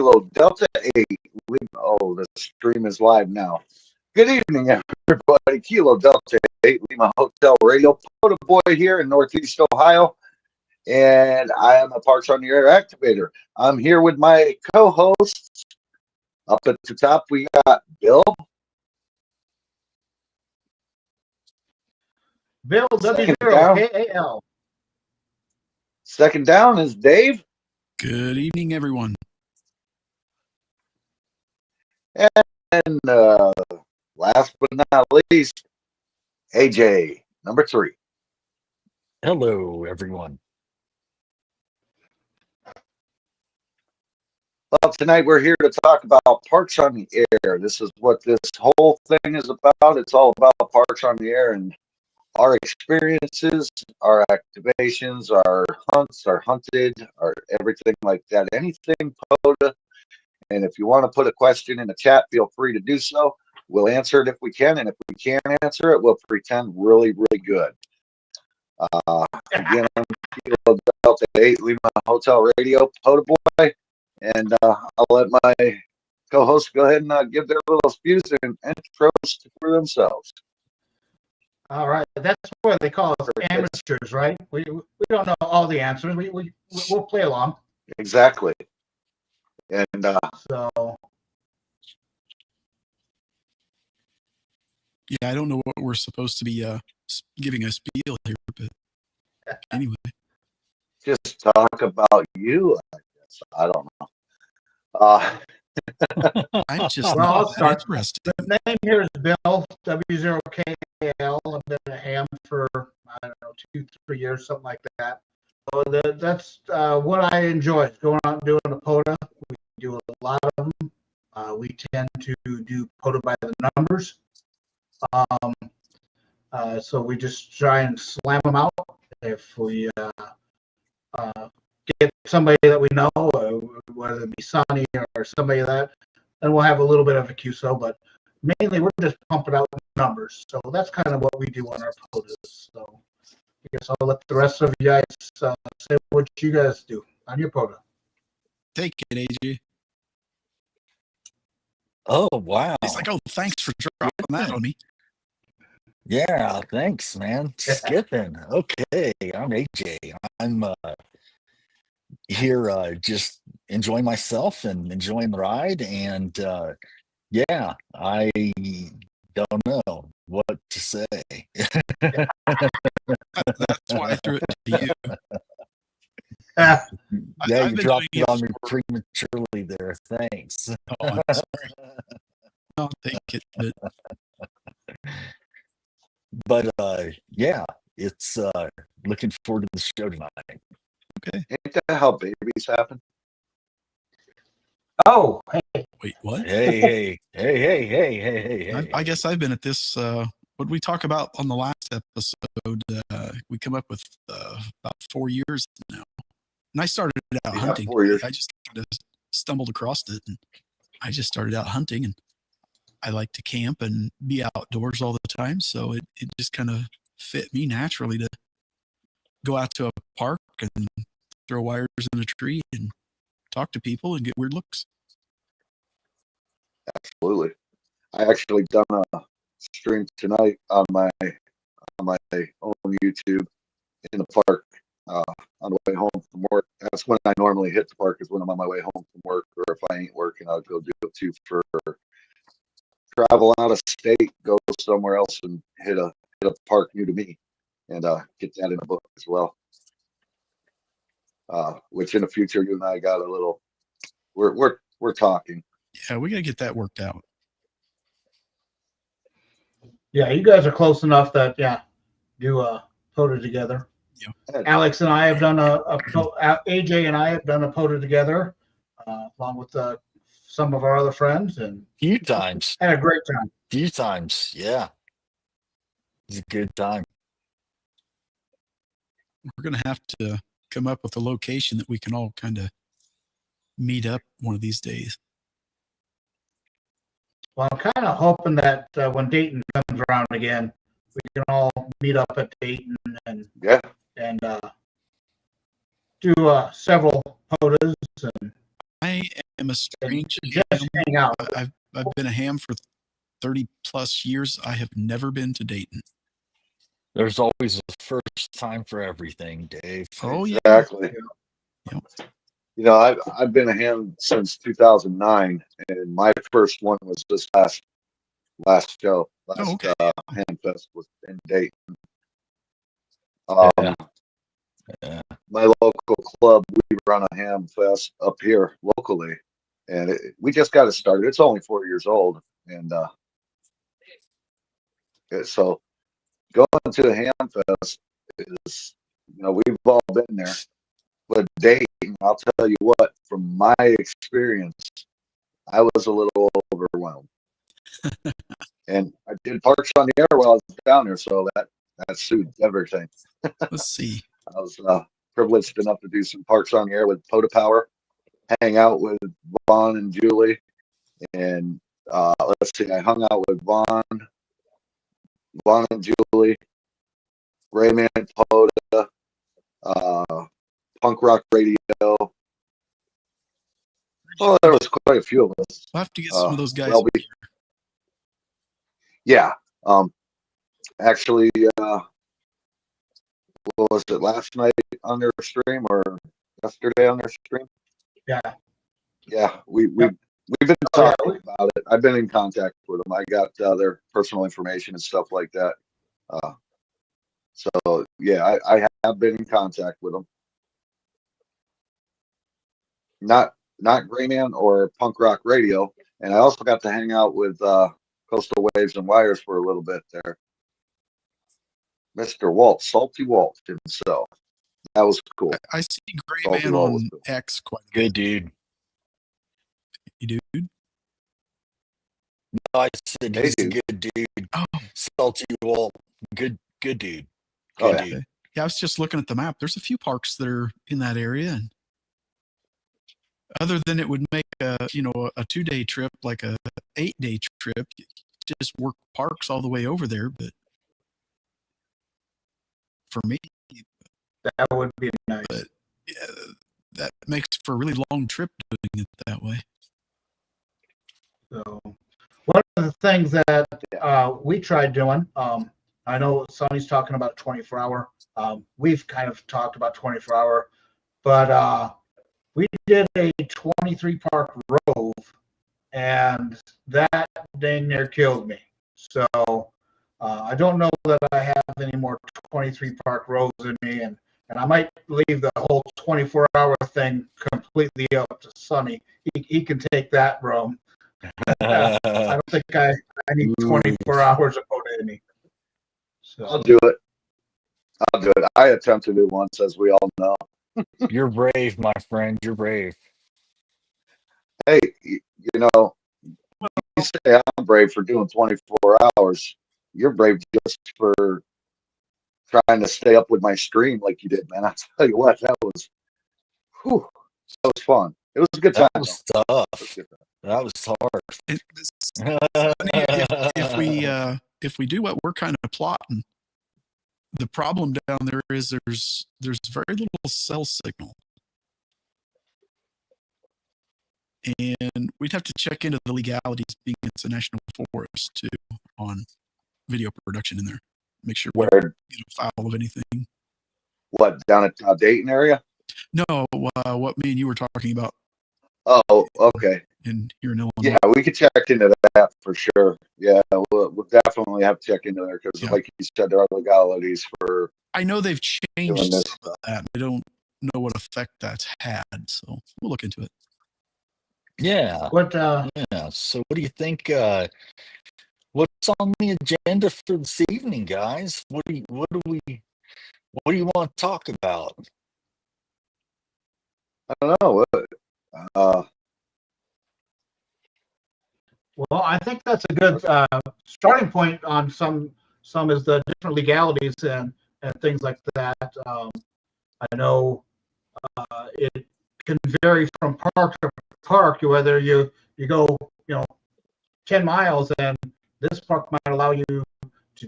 Kilo Delta 8. Oh, the stream is live now. Good evening, everybody. Kilo Delta 8, Lima Hotel Radio. Pota Boy here in Northeast Ohio. And I am a Parks on the Air activator. I'm here with my co-hosts. Up at the top, we got Bill. Bill, W0KAL. Second down is Dave. Good evening, everyone. And last but not least, AJ, number 3. Hello, everyone. Well, tonight we're here to talk about Parks on the Air. This is what this whole thing is about. It's all about Parks on the Air and our experiences, our activations, our hunts, our hunted, our everything like that. Anything Pota. And if you want to put a question in the chat, feel free to do so. We'll answer it if we can. And if we can't answer it, we'll pretend really, really good. Again, I'm Kilo Delta 8, Lima Hotel Radio, Pota Boy. And I'll let my co-hosts go ahead and give their little spews and intros for themselves. All right, that's what they call us amateurs, right? We don't know all the answers. We'll play along. Exactly. And so yeah, I don't know what we're supposed to be giving a spiel here, but anyway, just talk about you. I guess I don't know. I'm just I'll start. interested. The name here is Bill, W0KAL. I've been a ham for, I don't know, 2-3 years, something like that. So that's what I enjoy, going out and doing a Pota. We do a lot of them. We tend to do Pota by the numbers. So we just try and slam them out. If we get somebody that we know, whether it be Sonny or somebody that, then we'll have a little bit of a QSO, but mainly we're just pumping out numbers. So that's kind of what we do on our Potas. So I guess I'll let the rest of you guys say what you guys do on your Pota. Take it, AJ. Oh, wow. It's like, oh, thanks for dropping that on me. Yeah, thanks, man. Skipping. Okay, I'm AJ. I'm here just enjoying myself and enjoying the ride. And yeah, I don't know what to say. That's why I threw it to you. Yeah, I've you been dropped doing it on it me prematurely there. Thanks. Oh, I'm sorry. I'll take it. But yeah, it's looking forward to the show tonight. Okay. Ain't that how babies happen? Oh, hey. Wait, what? Hey. I guess I've been at this. What did we talk about on the last episode? We come up with about 4 years now. And I started out hunting. 4 years. I just kind of stumbled across it, and I just started out hunting, and I like to camp and be outdoors all the time. So it just kind of fit me naturally to go out to a park and throw wires in a tree and talk to people and get weird looks. Absolutely. I actually done a stream tonight on my own YouTube in the park on the way home from work. That's when I normally hit the park, is when I'm on my way home from work, or if I ain't working, I'll go do it too for travel out of state, go somewhere else and hit a park new to me and get that in a book as well. Which in the future, you and I got a little, we're talking. Yeah, we got to get that worked out. Yeah, you guys are close enough that, yeah, do a Pota together. Yeah. Alex and I have done AJ and I have done a Pota together, along with some of our other friends, and Few times. had a great time. Few times, yeah. It's a good time. We're going to have to come up with a location that we can all kind of meet up one of these days. Well, I'm kind of hoping that when Dayton comes around again, we can all meet up at Dayton and do several Potas. And I am a strange Just ham. hang out. I've been a ham for 30 plus years. I have never been to Dayton. There's always a first time for everything, Dave. Oh yeah. Exactly. Yep. You know, I've been a ham since 2009, and my first one was this last show. Last okay. Ham Fest was in Dayton. Yeah. Yeah. My local club, we run a ham fest up here locally, and we just got it started. It's only 4 years old, and so going to a ham fest is, you know, we've all been there. But Dayton, I'll tell you what, from my experience, I was a little overwhelmed. And I did Parks on the Air while I was down there, so that suited everything. Let's see. I was privileged enough to do some Parks on the Air with Pota Power, hang out with Vaughn and Julie, and let's see, I hung out with Vaughn and Julie, Rayman Pota, Punk Rock Radio. Oh, there was quite a few of us. We'll have to get some of those guys. Yeah. Actually, what was it, last night on their stream or yesterday on their stream? Yeah. Yeah, we've been talking about it. I've been in contact with them. I got their personal information and stuff like that. So yeah, I have been in contact with them. Not Grayman or Punk Rock Radio, and I also got to hang out with Coastal Waves and Wires for a little bit there. Mr. Walt, Salty Walt himself. That was cool. I see Grayman on X quite a bit. Good dude. You dude? No, I said he's a good dude. Oh. Salty Walt. Good dude. Good yeah. dude. Yeah, I was just looking at the map. There's a few parks that are in that area, and other than it would make a 2-day trip, like a 8-day trip, just work parks all the way over there. But for me, that would be nice. But yeah, that makes for a really long trip doing it that way. So one of the things that we tried doing, I know Sonny's talking about 24-hour. We've kind of talked about 24-hour, but we did a 23-park rove, and that dang near killed me. So I don't know that I have any more 23-park roves in me, and I might leave the whole 24-hour thing completely up to Sonny. He can take that roam. I don't think I need 24 hours of Pota in me. So I'll do it. I attempted it once, as we all know. You're brave, my friend. You're brave. Hey, you know, you say I'm brave for doing 24 hours. You're brave just for trying to stay up with my stream like you did, man. I'll tell you what, that was fun. It was a good time. That was tough. That was hard. If we do what we're kind of plotting, the problem down there is there's very little cell signal, and we'd have to check into the legalities, being it's a national forest too, on video production in there. Make sure we don't get a foul of anything. What, down at Dayton area? No, what me and you were talking about. Oh, okay. In here in Illinois. Yeah, we could check into that for sure. Yeah, we'll definitely have to check into there because, like you said, there are legalities for. I know they've changed some of that. I don't know what effect that's had, so we'll look into it. Yeah. Yeah. So, what do you think? What's on the agenda for this evening, guys? What do you want to talk about? I don't know. Well, I think that's a good starting point on some is the different legalities and things like that. I know it can vary from park to park, whether you go 10 miles and this park might allow you to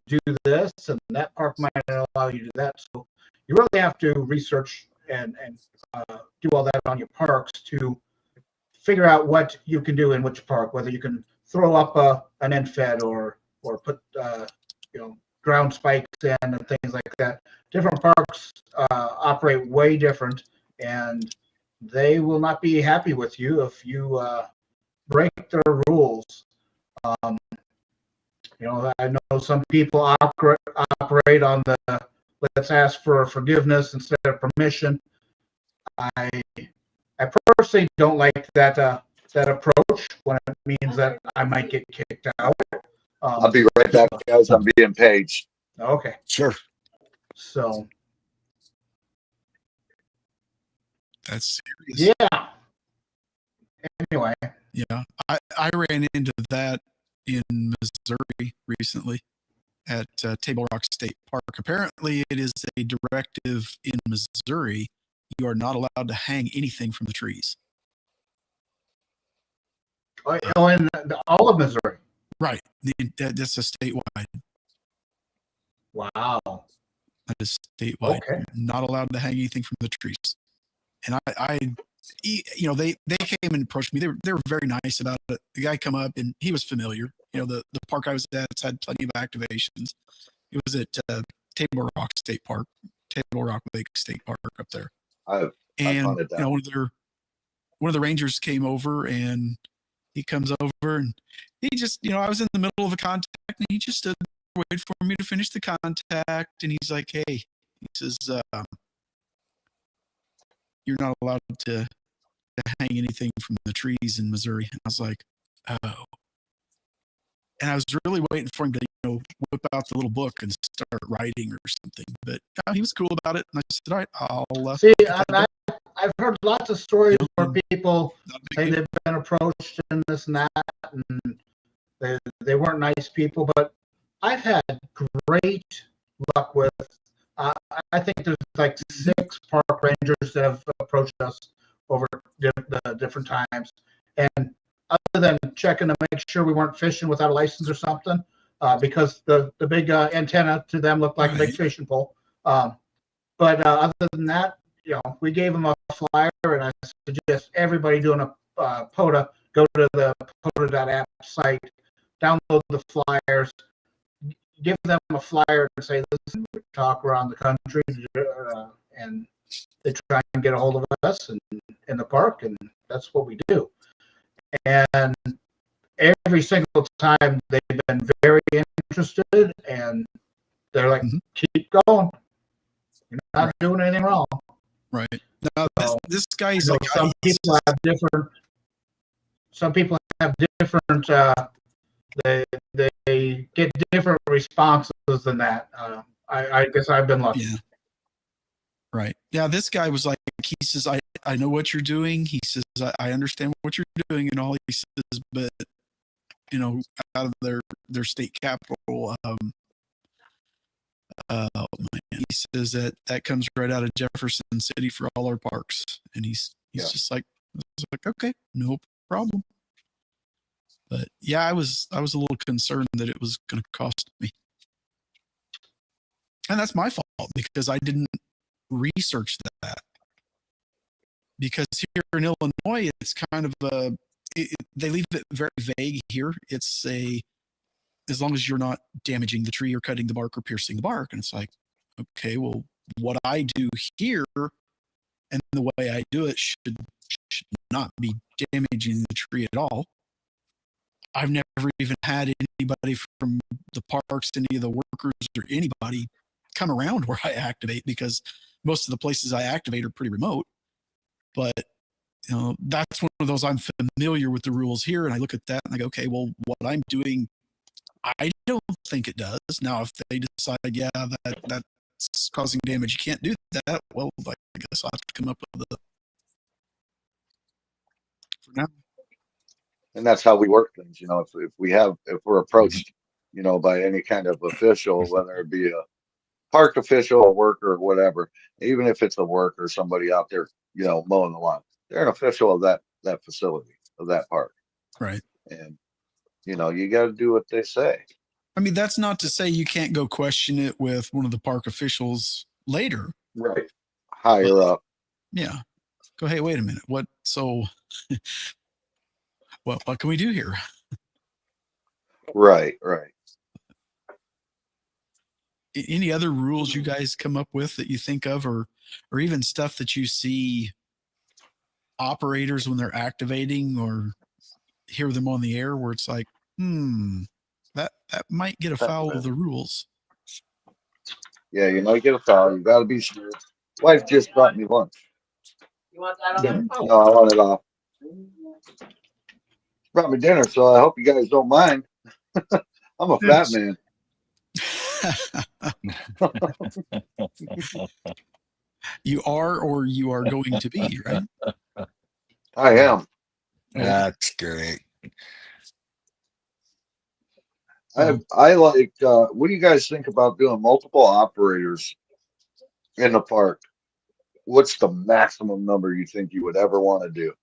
do this and that park might allow you to do that. So you really have to research and do all that on your parks to figure out what you can do in which park, whether you can throw up an end fed or put ground spikes in and things like that. Different parks operate way different, and they will not be happy with you if you break their rules. I know some people operate on the let's ask for forgiveness instead of permission. I personally don't like that approach when it means that I might get kicked out. I'll be right back, guys. I'm being paged. Okay. Sure. So. That's serious. Yeah. Anyway. Yeah. I ran into that in Missouri recently at Table Rock State Park. Apparently, it is a directive in Missouri. You are not allowed to hang anything from the trees. Oh, in all of Missouri. Right. That's a statewide. Wow. That is statewide. Okay. Not allowed to hang anything from the trees. And they came and approached me. They were very nice about it. The guy come up and he was familiar. The park I was at had plenty of activations. It was at Table Rock State Park, Table Rock Lake State Park up there. One of the rangers came over and he comes over and he just, I was in the middle of a contact and he just stood there, waited for me to finish the contact, and he's like, "Hey," he says, "you're not allowed to hang anything from the trees in Missouri." And I was like, "Oh." And I was really waiting for him to, whip out the little book and start writing or something. But he was cool about it. And I said, "All right, I'll see." I've heard lots of stories where people say they've been approached and this and that, and they weren't nice people. But I've had great luck with. I think there's like 6 park rangers that have approached us over the different times, and other than checking to make sure we weren't fishing without a license or something, because the big antenna to them looked like a big fishing pole. But other than that, we gave them a flyer, and I suggest everybody doing a Pota go to the Pota.app site, download the flyers, give them a flyer and say, "This is talk around the country," and they try and get a hold of us in the park, and that's what we do. And every single time they've been very interested, and they're like, "Keep going. You're not doing anything wrong." Right. Now, this guy's like, some people have different. They get different responses than that. I guess I've been lucky. Yeah. Right. Yeah. This guy was like, he says, I know what you're doing. He says, I understand what you're doing and all. He says, but out of their state capital, he says that comes right out of Jefferson City for all our parks. And he's just like, okay, no problem. But yeah, I was a little concerned that it was going to cost me. And that's my fault because I didn't research that. Because here in Illinois, it's kind of they leave it very vague here. It's as long as you're not damaging the tree or cutting the bark or piercing the bark. And it's like, okay, well, what I do here and the way I do it should not be damaging the tree at all. I've never even had anybody from the parks, any of the workers or anybody come around where I activate, because most of the places I activate are pretty remote. But that's one of those, I'm familiar with the rules here, and I look at that and I go, okay, well, what I'm doing, I don't think it does. Now, if they decide, yeah, that's causing damage, you can't do that, well, I guess I'll have to come up with for now. And that's how we work things. If we're approached, by any kind of official, whether it be a park official, a worker, or whatever, even if it's a worker, somebody out there, mowing the lawn, they're an official of that facility, of that park. Right. And, you got to do what they say. I mean, that's not to say you can't go question it with one of the park officials later. Right. Higher up. Yeah. Go, hey, wait a minute. What? So well, what can we do here? Right. Any other rules you guys come up with that you think of, or even stuff that you see operators when they're activating or hear them on the air where it's like, that might get afoul of the rules. Yeah, you might get a foul. You got to be sure. Wife just brought me lunch. You want that on the phone? No, I want it off. Brought me dinner, so I hope you guys don't mind. I'm a fat man. You are, or you are going to be, right? I am. That's great. I like. What do you guys think about doing multiple operators in the park? What's the maximum number you think you would ever want to do?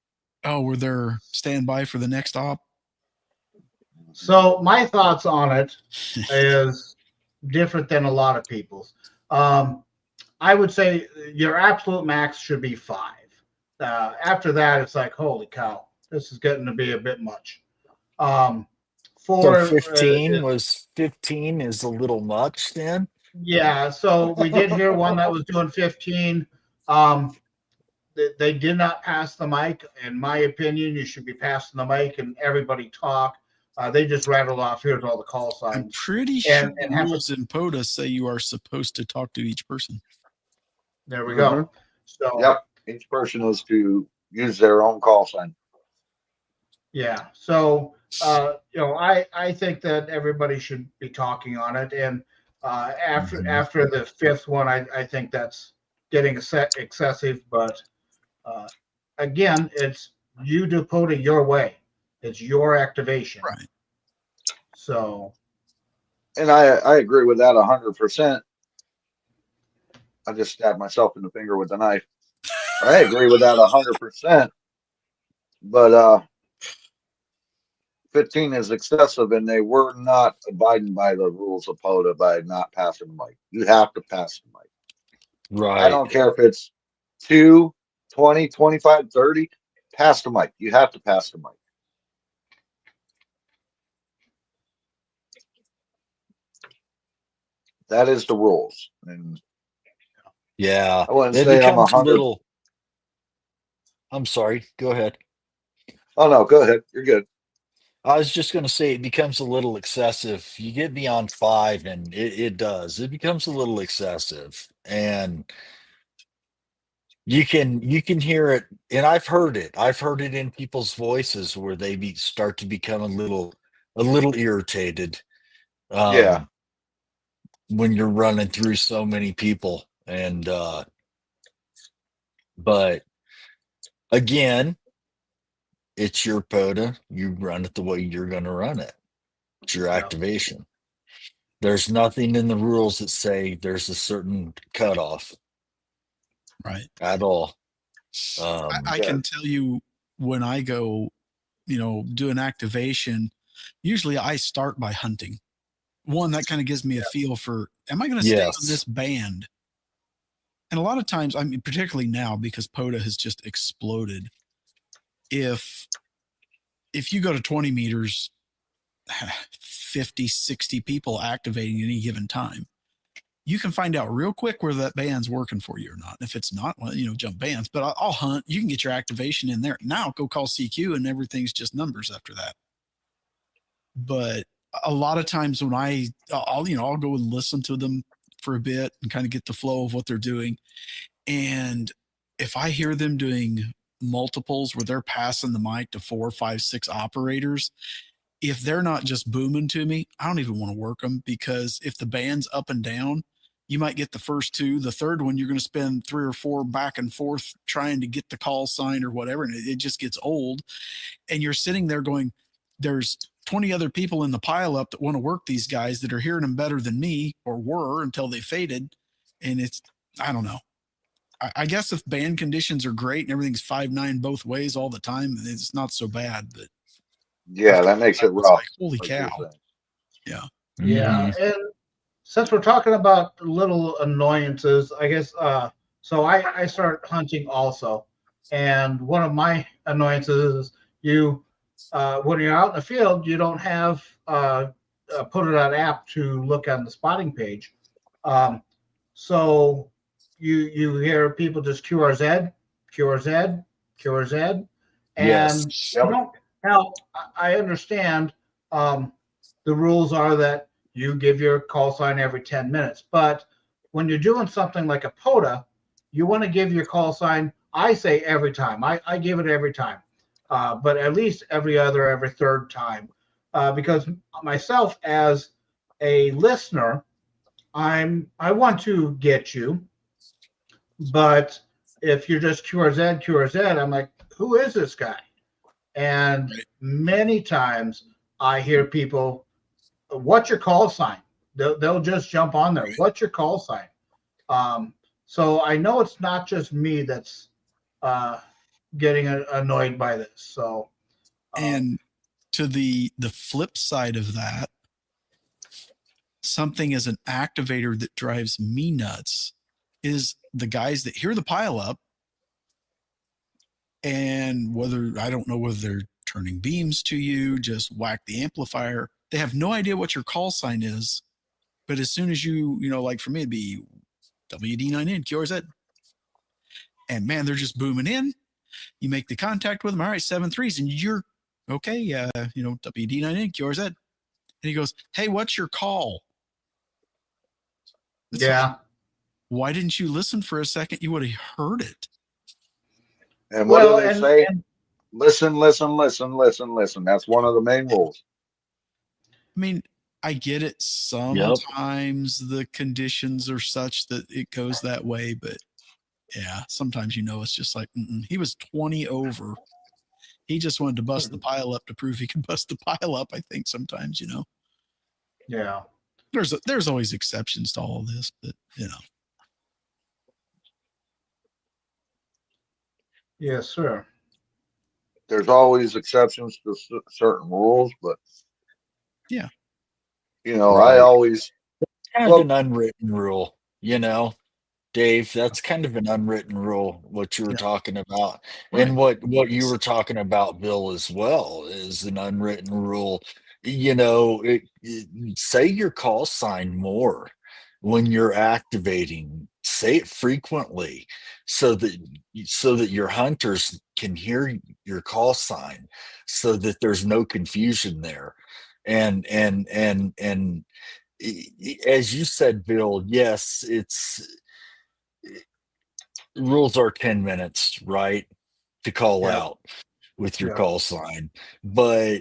Oh, were there standby for the next op? So my thoughts on it is different than a lot of people's. I would say your absolute max should be 5. After that, it's like, holy cow, this is getting to be a bit much. So 15 is a little much then? Yeah, so we did hear one that was doing 15. They did not pass the mic. In my opinion, you should be passing the mic and everybody talk. They just rattled off, here's all the call signs. I'm pretty sure the rules in POTA say you are supposed to talk to each person. There we go. So yep, each person is to use their own call sign. Yeah. So I think that everybody should be talking on it. And after the 5th one, I think that's getting excessive. But again, it's you do POTA your way. It's your activation. Right. So. And I agree with that 100%. I just stabbed myself in the finger with a knife. I agree with that 100%. But 15 is excessive, and they were not abiding by the rules of POTA by not passing the mic. You have to pass the mic. Right. I don't care if it's 2, 20, 25, 30. Pass the mic. You have to pass the mic. That is the rules. And yeah, I wouldn't it say I'm becomes a 100. little. I'm sorry. Go ahead. Oh no, go ahead. You're good. I was just going to say it becomes a little excessive. You get beyond 5, and it does. It becomes a little excessive, and you can hear it. And I've heard it. I've heard it in people's voices where they start to become a little irritated. Yeah. When you're running through so many people, and but again, it's your POTA. You run it the way you're going to run it. It's your activation. There's nothing in the rules that say there's a certain cutoff. Right. At all. I can tell you when I go, do an activation, usually I start by hunting. One, that kind of gives me a feel for, am I going to stay on this band? And a lot of times, I mean, particularly now because POTA has just exploded. If you go to 20 meters, 50, 60 people activating at any given time, you can find out real quick whether that band's working for you or not. If it's not, well, jump bands. But I'll hunt. You can get your activation in there. Now go call CQ and everything's just numbers after that. But a lot of times when I'll go and listen to them for a bit and kind of get the flow of what they're doing. And if I hear them doing multiples where they're passing the mic to 4, 5, 6 operators, if they're not just booming to me, I don't even want to work them, because if the band's up and down, you might get the first 2. The third one, you're going to spend 3 or 4 back and forth trying to get the call sign or whatever. And it just gets old. And you're sitting there going, there's 20 other people in the pile up that want to work these guys that are hearing them better than me, or were until they faded. And I don't know. I guess if band conditions are great and everything's 5.9 both ways all the time, it's not so bad. But yeah, that makes it rough. Like, holy cow. Yeah. Yeah. And since we're talking about little annoyances, I guess, so I start hunting also. And one of my annoyances is you when you're out in the field, you don't have put it on app to look on the spotting page. So you hear people just QRZ, QRZ, QRZ, and Yes. you don't. Now I understand the rules are that you give your call sign every 10 minutes, but when you're doing something like a POTA, you want to give your call sign. I say every time. I give it every time, but at least every other, every third time, because myself as a listener, I want to get you, but if you're just QRZ, QRZ, I'm like, who is this guy? And many times I hear people, what's your call sign? They'll just jump on there. What's your call sign? So I know it's not just me that's getting annoyed by this. So, and to the flip side of that, something as an activator that drives me nuts is the guys that hear the pile up, and I don't know whether they're turning beams to you, just whack the amplifier. They have no idea what your call sign is. But as soon as like for me, it'd be WD9N, QRZ. And man, they're just booming in. You make the contact with them. All right, 7.3s. And you're okay. WD9N, QRZ. And he goes, hey, what's your call? It's yeah. like, why didn't you listen for a second? You would have heard it. And what do they say? Listen, listen, listen, listen, listen. That's one of the main rules. I mean, I get it. Sometimes the conditions are such that it goes that way, but yeah, sometimes it's just like he was 20 over. He just wanted to bust the pile up to prove he could bust the pile up. I think sometimes, Yeah. There's always exceptions to all of this, but Yes, sir. There's always exceptions to certain rules, but yeah, I always kind of an unwritten rule, Dave. That's kind of an unwritten rule. What you were talking about, right. and what you were talking about, Bill, as well, is an unwritten rule. Say your call sign more when you're activating. Say it frequently, so that your hunters can hear your call sign, so that there's no confusion there. And as you said, Bill, yes, rules are 10 minutes, right, to call out with your call sign, but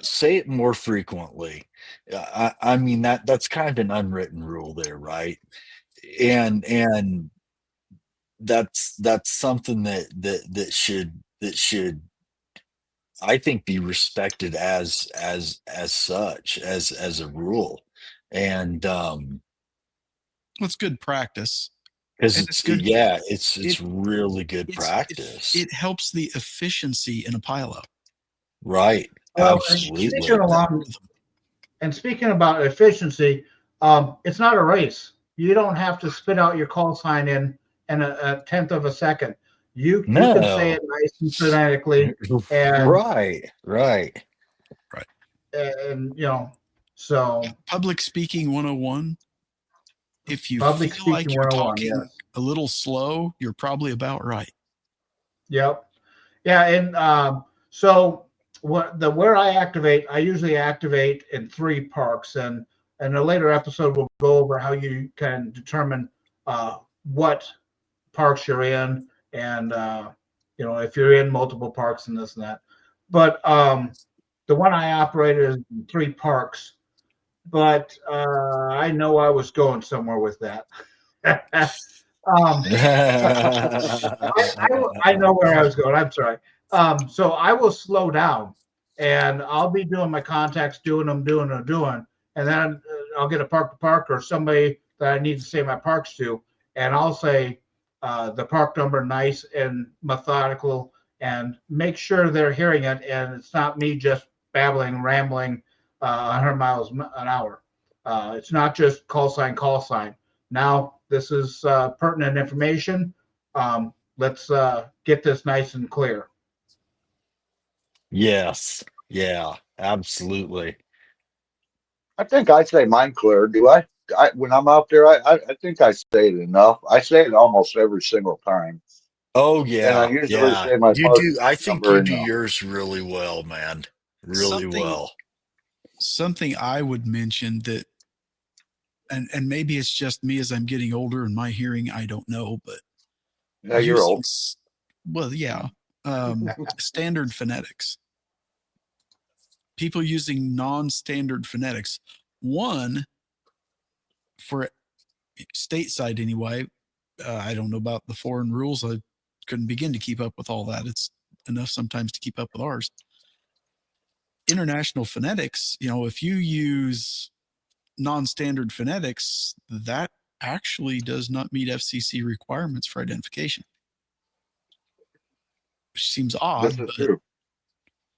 say it more frequently. I mean, that's kind of an unwritten rule there, right? And that's something that should, I think, be respected as such, as a rule. And it's good practice. Because it's really good practice. It helps the efficiency in a pileup. Right. Absolutely. And speaking about efficiency, it's not a race. You don't have to spit out your call sign in a tenth of a second. You can say it nice and phonetically. And, right. And so public speaking 101. If you feel like you're talking a little slow, you're probably about right. Yep. Yeah. And so where I usually activate in 3 parks, and in a later episode, we'll go over how you can determine what parks you're in, and if you're in multiple parks and this and that. But the one I operate is in 3 parks. But I know I was going somewhere with that. I know where I was going. I'm sorry. So I will slow down, and I'll be doing my contacts, doing them, and then I'll get a park to park or somebody that I need to say my parks to, and I'll say the park number nice and methodical, and make sure they're hearing it, and it's not me just babbling, rambling 100 miles an hour. It's not just call sign. Now, this is pertinent information. Let's get this nice and clear. Yes. Yeah, absolutely. I think I say mine clear. Do I? When I'm out there, I think I say it enough. I say it almost every single time, Oh and I yeah. usually Yeah. say my You post do. I think number you do enough. yours really well, man. Really Something well. something I would mention that, and maybe it's just me as I'm getting older and my hearing, I don't know, but Yeah, you're using old. well, yeah, standard phonetics. People using non-standard phonetics. One, for stateside anyway. I don't know about the foreign rules. I couldn't begin to keep up with all that. It's enough sometimes to keep up with ours. International phonetics, if you use non-standard phonetics, that actually does not meet FCC requirements for identification, which seems This odd, is but true.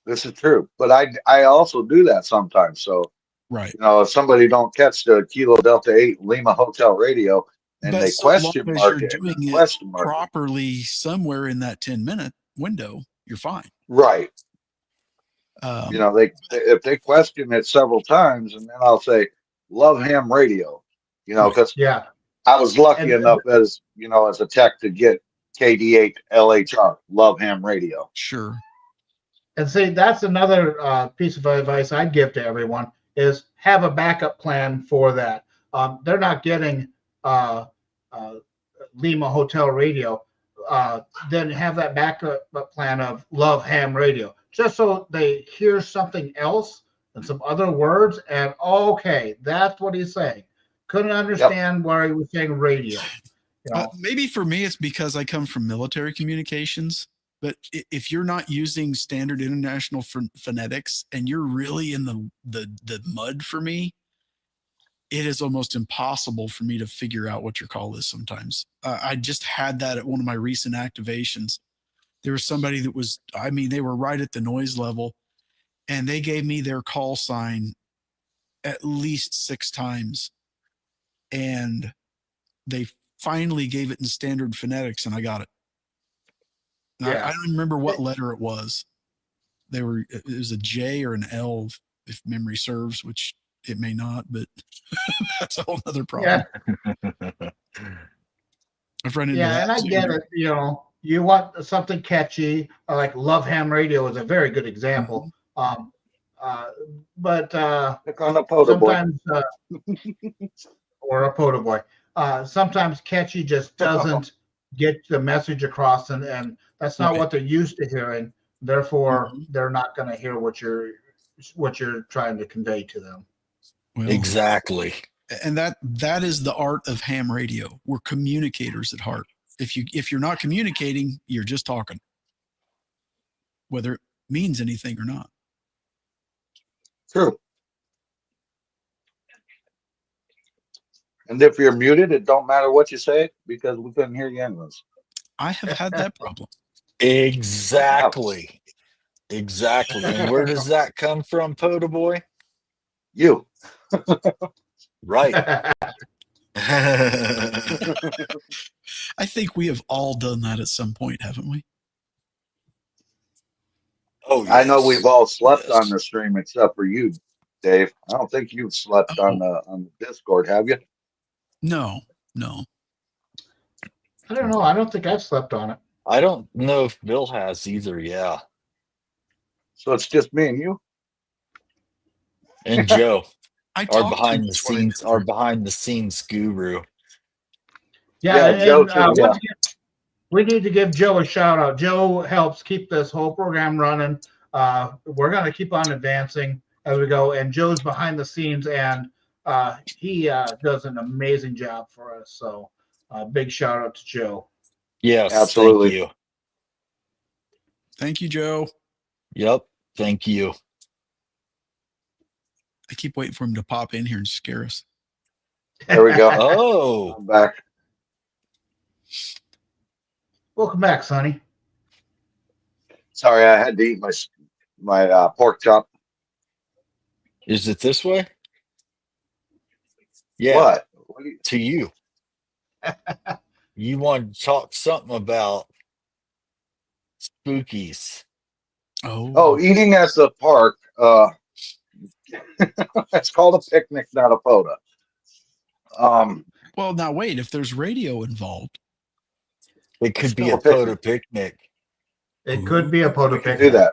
This is true. But I also do that sometimes. So right. if somebody don't catch the Kilo Delta 8 Lima Hotel radio and But they so long question as you're mark it and doing then it question mark it, properly somewhere in that 10-minute window, you're fine. right? Um, If they question it several times, and then I'll say, "Love Ham Radio," right. because Yeah. I was lucky And enough as a tech to get KD8 LHR, Love Ham Radio. Sure. And see, that's another piece of advice I'd give to everyone is have a backup plan for that. They're not getting uh, uh, Lima Hotel Radio. Then have that backup plan of Love Ham Radio, just so they hear something else and some other words, and okay, that's what he's saying. Couldn't Yep. understand why he was saying radio. Maybe for me, it's because I come from military communications. But if you're not using standard international phonetics and you're really in the mud for me, it is almost impossible for me to figure out what your call is sometimes. I just had that at one of my recent activations. There was somebody that was, they were right at the noise level, and they gave me their call sign at least 6 times. And they finally gave it in standard phonetics, and I got it. Yeah. I don't remember what letter it was. It was a J or an L, if memory serves, which it may not, but that's a whole other problem. Yeah. I've run into that And I too. get it. You want something catchy, like Love Ham Radio is a very good example. But Click on the Pota Boy. sometimes, or a Pota Boy, sometimes catchy just doesn't get the message across, and that's not what they're used to hearing. Therefore, they're not going to hear what you're trying to convey to them. Well, exactly. And that is the art of ham radio. We're communicators at heart. If you're not communicating, you're just talking, whether it means anything or not. True. And if you're muted, it don't matter what you say because we couldn't hear you anyways. I have had that problem. Exactly. Exactly. And where does that come from, Pota Boy? You. Right. I think we have all done that at some point, haven't we? Oh, yes. I know we've all slept on the stream except for you, Dave. I don't think you've slept on the Discord, have you? No. I don't know. I don't think I've slept on it. I don't know if Bill has either. Yeah. So it's just me and you and Joe, our behind the scenes guru. Yeah, Joe too, once again, we need to give Joe a shout out. Joe helps keep this whole program running. We're going to keep on advancing as we go, and Joe's behind the scenes, and he does an amazing job for us. So, big shout out to Joe. Yes, absolutely. Thank you. Thank you, Joe. Yep, thank you. I keep waiting for him to pop in here and scare us. There we go. Oh, I'm back. Welcome back, Sonny. Sorry, I had to eat my pork chop. Is it this way? Yeah. What? To you. You want to talk something about spookies? Oh, eating at the park. It's called a picnic, not a Pota. Well, now wait. If there's radio involved, It could be still a a picnic. Pota picnic. It could be a We Pota could picnic. do that.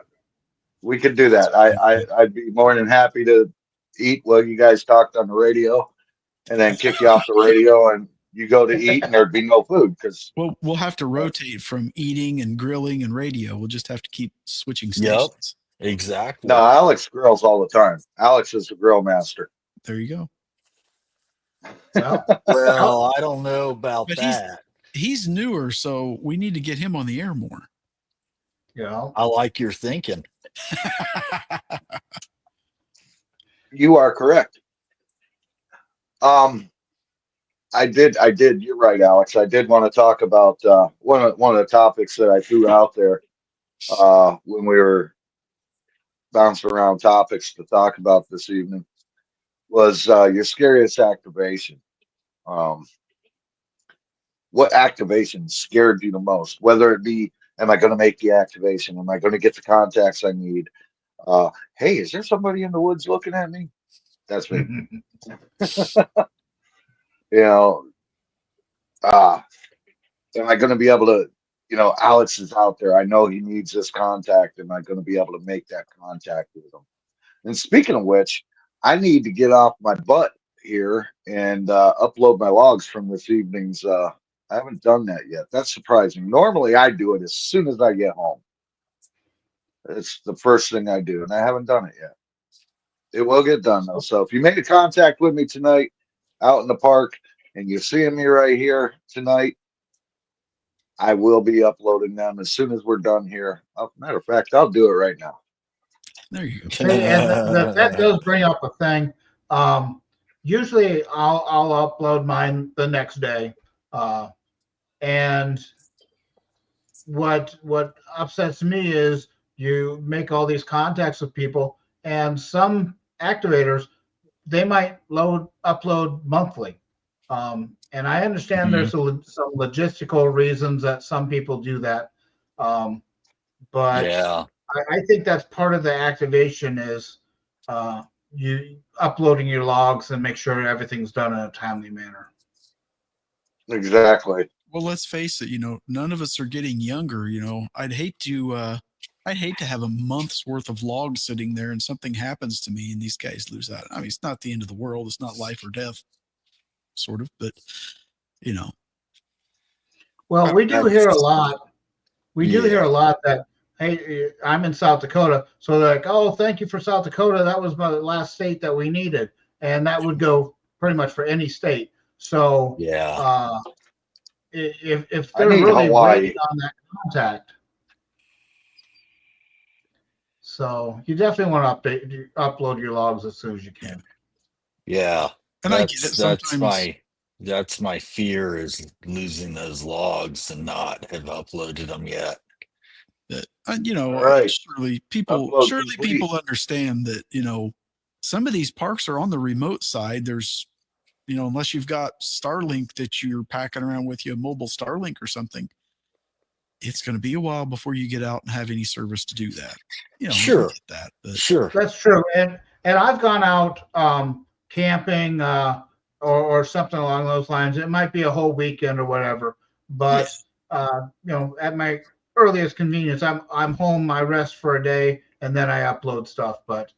We could do that. I'd be more than happy to eat while you guys talked on the radio, and then kick you off the radio, and you go to eat, and there'd be no food because. well, we'll have to rotate from eating and grilling and radio. We'll just have to keep switching stations. Yep, exactly. No, Alex grills all the time. Alex is the grill master. There you go. Well, I don't know about But that. He's newer, so we need to get him on the air more. Yeah. I like your thinking. You are correct. I did. You're right, Alex. I did want to talk about one of the topics that I threw out there when we were bouncing around topics to talk about this evening was your scariest activation. What activation scared you the most? Whether it be, am I going to make the activation? Am I going to get the contacts I need? Hey, is there somebody in the woods looking at me? That's me. You know, am I going to be able to, Alex is out there. I know he needs this contact. Am I going to be able to make that contact with him? And speaking of which, I need to get off my butt here and upload my logs from this evening's. I haven't done that yet. That's surprising. Normally, I do it as soon as I get home. It's the first thing I do, and I haven't done it yet. It will get done, though. So if you made a contact with me tonight out in the park and you're seeing me right here tonight, I will be uploading them as soon as we're done here. Matter of fact, I'll do it right now. There you go. Hey, and that does bring up a thing. Usually I'll upload mine the next day. And what upsets me is you make all these contacts with people, and some activators, they might upload monthly. And I understand there's some logistical reasons that some people do that. But yeah, I think that's part of the activation is you uploading your logs and make sure everything's done in a timely manner. Exactly. Well, let's face it, none of us are getting younger. I'd hate to have a month's worth of logs sitting there and something happens to me and these guys lose out. I mean, it's not the end of the world. It's not life or death, sort of, but Well, we do hear a lot. We do hear a lot that, hey, I'm in South Dakota. So they're like, oh, thank you for South Dakota. That was my last state that we needed. And that would go pretty much for any state. So yeah. If they're really waiting on that contact. So you definitely want to upload your logs as soon as you can. Yeah. And I get it sometimes. That's my fear is losing those logs and not have uploaded them yet. That Right. surely people understand that some of these parks are on the remote side. There's unless you've got Starlink that you're packing around with you, a mobile Starlink or something, it's going to be a while before you get out and have any service to do that. Sure. That, but. Sure. That's true. And I've gone out camping or something along those lines. It might be a whole weekend or whatever, but at my earliest convenience, I'm home, I rest for a day, and then I upload stuff. But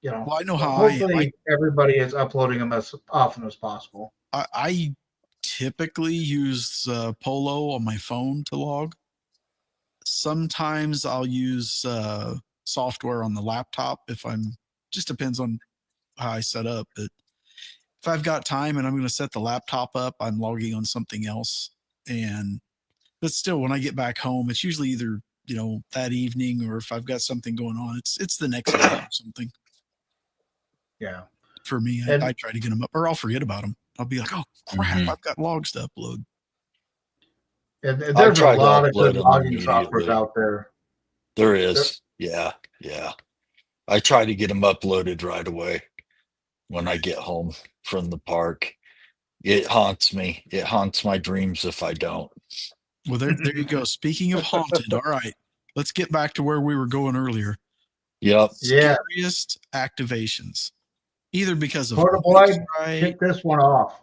well, I know how hopefully everybody is uploading them as often as possible. I typically use Polo on my phone to log. Sometimes I'll use software on the laptop just depends on how I set up. But if I've got time and I'm going to set the laptop up, I'm logging on something else. But still, when I get back home, it's usually either, that evening, or if I've got something going on, it's the next day or something. Yeah. For me, I try to get them up, or I'll forget about them. I'll be like, oh crap, I've got logs to upload. And there's a lot of good logging software out there. There is. Yeah. I try to get them uploaded right away when I get home from the park. It haunts me. It haunts my dreams if I don't. Well, there you go. Speaking of haunted, all right, let's get back to where we were going earlier. Yep. Yeah. Scariest activations, either because of Pota boy, right. kick this one off.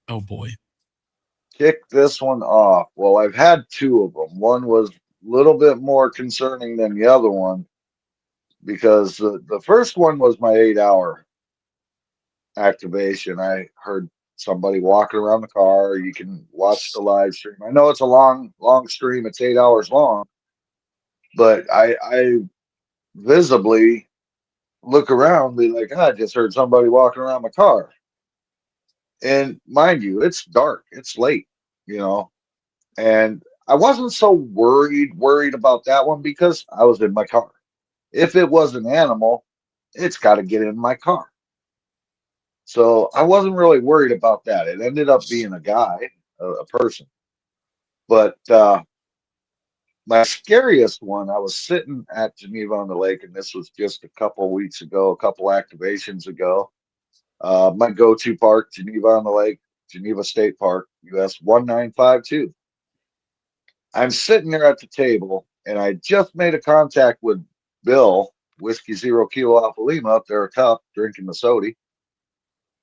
Oh boy. Kick this one off. Well, I've had two of them. One was a little bit more concerning than the other one because the first one was my 8-hour activation. I heard somebody walking around the car. You can watch the live stream. I know it's a long stream. It's 8 hours long, but I visibly look around, be like, I just heard somebody walking around my car. And mind you, it's dark. It's late, and I wasn't so worried about that one because I was in my car. If it was an animal, it's got to get in my car. So I wasn't really worried about that. It ended up being a guy, a person. But my scariest one, I was sitting at Geneva on the Lake, and this was just a couple weeks ago, a couple activations ago. My go-to park, Geneva on the Lake, Geneva State Park, US 1952. I'm sitting there at the table, and I just made a contact with Bill, Whiskey Zero Kilo Alpha Lima, up there, a cup, drinking the soda,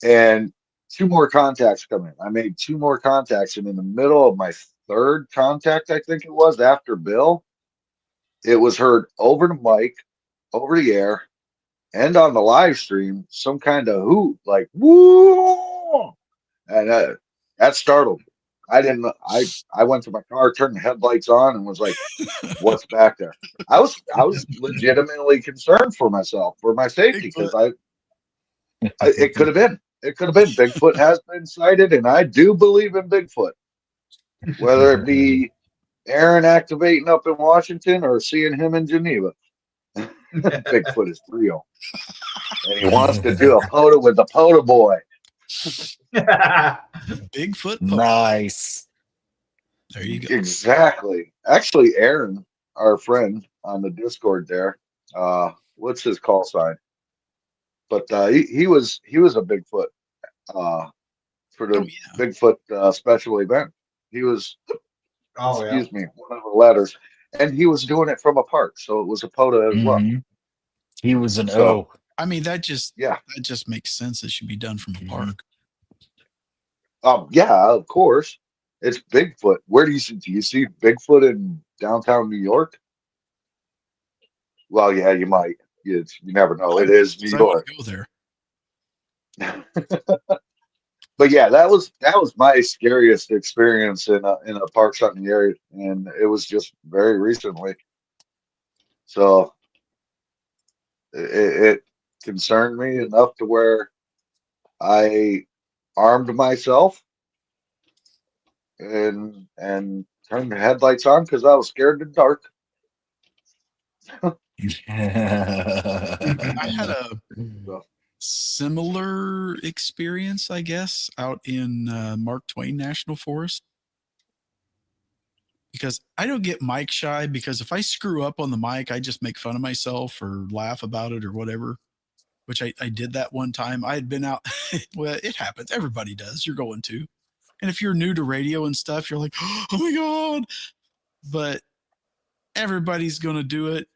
and two more contacts come in. I made two more contacts, and in the middle of my third contact, I think it was, after Bill, it was heard over the mic, over the air, and on the live stream, some kind of hoot, like woo, and that startled me. I didn't. I went to my car, turned the headlights on, and was like, "What's back there?" I was legitimately concerned for myself, for my safety, because it could have been. It could have been. Bigfoot has been sighted, and I do believe in Bigfoot. Whether it be Aaron activating up in Washington or seeing him in Geneva, Bigfoot is real. And he wants to do a photo with the Pota boy. Bigfoot. Nice. There you go. Exactly. Actually, Aaron, our friend on the Discord there, what's his call sign? But he was a Bigfoot for the Bigfoot special event. He was, excuse me, one of the letters, and he was doing it from a park, so it was a Pota as well. He was an O. I mean, that just makes sense. It should be done from a park. Yeah, of course. It's Bigfoot. Where do you see Bigfoot in downtown New York? Well, yeah, you might. You never know. It is New York. Go there. But yeah, that was my scariest experience in a park hunting area, and it was just very recently. So it concerned me enough to where I armed myself and turned the headlights on because I was scared in the dark. I had a similar experience, I guess, out in Mark Twain National Forest. Because I don't get mic shy, because if I screw up on the mic, I just make fun of myself or laugh about it or whatever, which I did that one time. I had been out. Well, it happens. Everybody does. You're going to. And if you're new to radio and stuff, you're like, oh my God. But everybody's going to do it.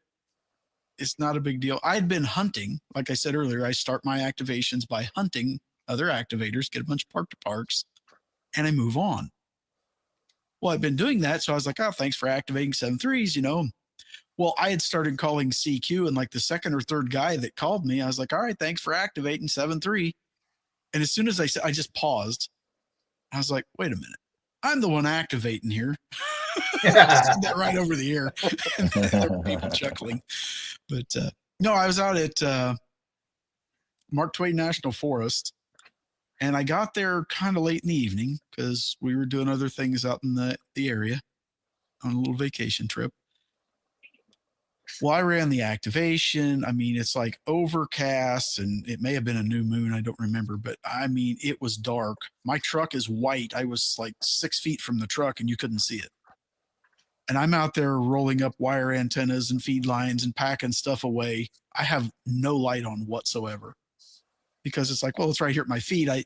It's not a big deal. I'd been hunting. Like I said earlier, I start my activations by hunting other activators, get a bunch of park to parks, and I move on. Well, I've been doing that. So I was like, oh, thanks for activating 7.3s, Well, I had started calling CQ, and like the second or third guy that called me, I was like, all right, thanks for activating 7.3. And as soon as I said, I just paused. I was like, wait a minute. I'm the one activating here. I said that right over the air. And there were people chuckling. But no, I was out at Mark Twain National Forest, and I got there kind of late in the evening because we were doing other things out in the area on a little vacation trip. Well, I ran the activation. I mean, it's like overcast, and it may have been a new moon. I don't remember, but I mean, it was dark. My truck is white. I was like 6 feet from the truck, and you couldn't see it. And I'm out there rolling up wire antennas and feed lines and packing stuff away. I have no light on whatsoever because it's like, well, it's right here at my feet. I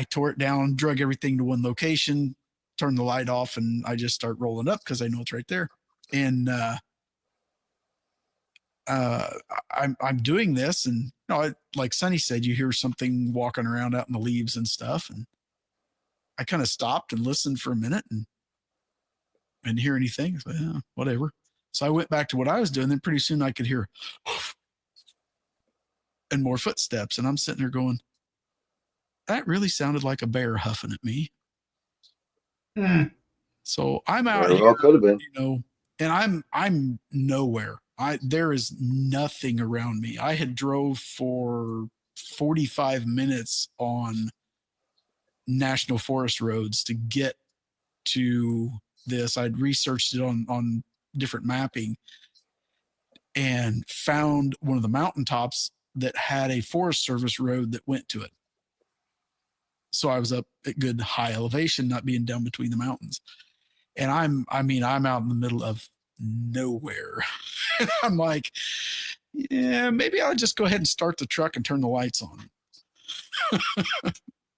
tore it down, drug everything to one location, turned the light off, and I just start rolling up because I know it's right there. And I'm doing this, and you know, like Sonny said, you hear something walking around out in the leaves and stuff, and I kind of stopped and listened for a minute and didn't hear anything. So, yeah, whatever. So I went back to what I was doing. Then pretty soon I could hear and more footsteps, and I'm sitting there going, that really sounded like a bear huffing at me. So I'm out Very here, well could have been. you know, and I'm nowhere. There is nothing around me. I had drove for 45 minutes on national forest roads to get to this. I'd researched it on different mapping and found one of the mountaintops that had a Forest Service road that went to it. So I was up at good high elevation, not being down between the mountains. And I'm out in the middle of nowhere. And I'm like, yeah, maybe I'll just go ahead and start the truck and turn the lights on.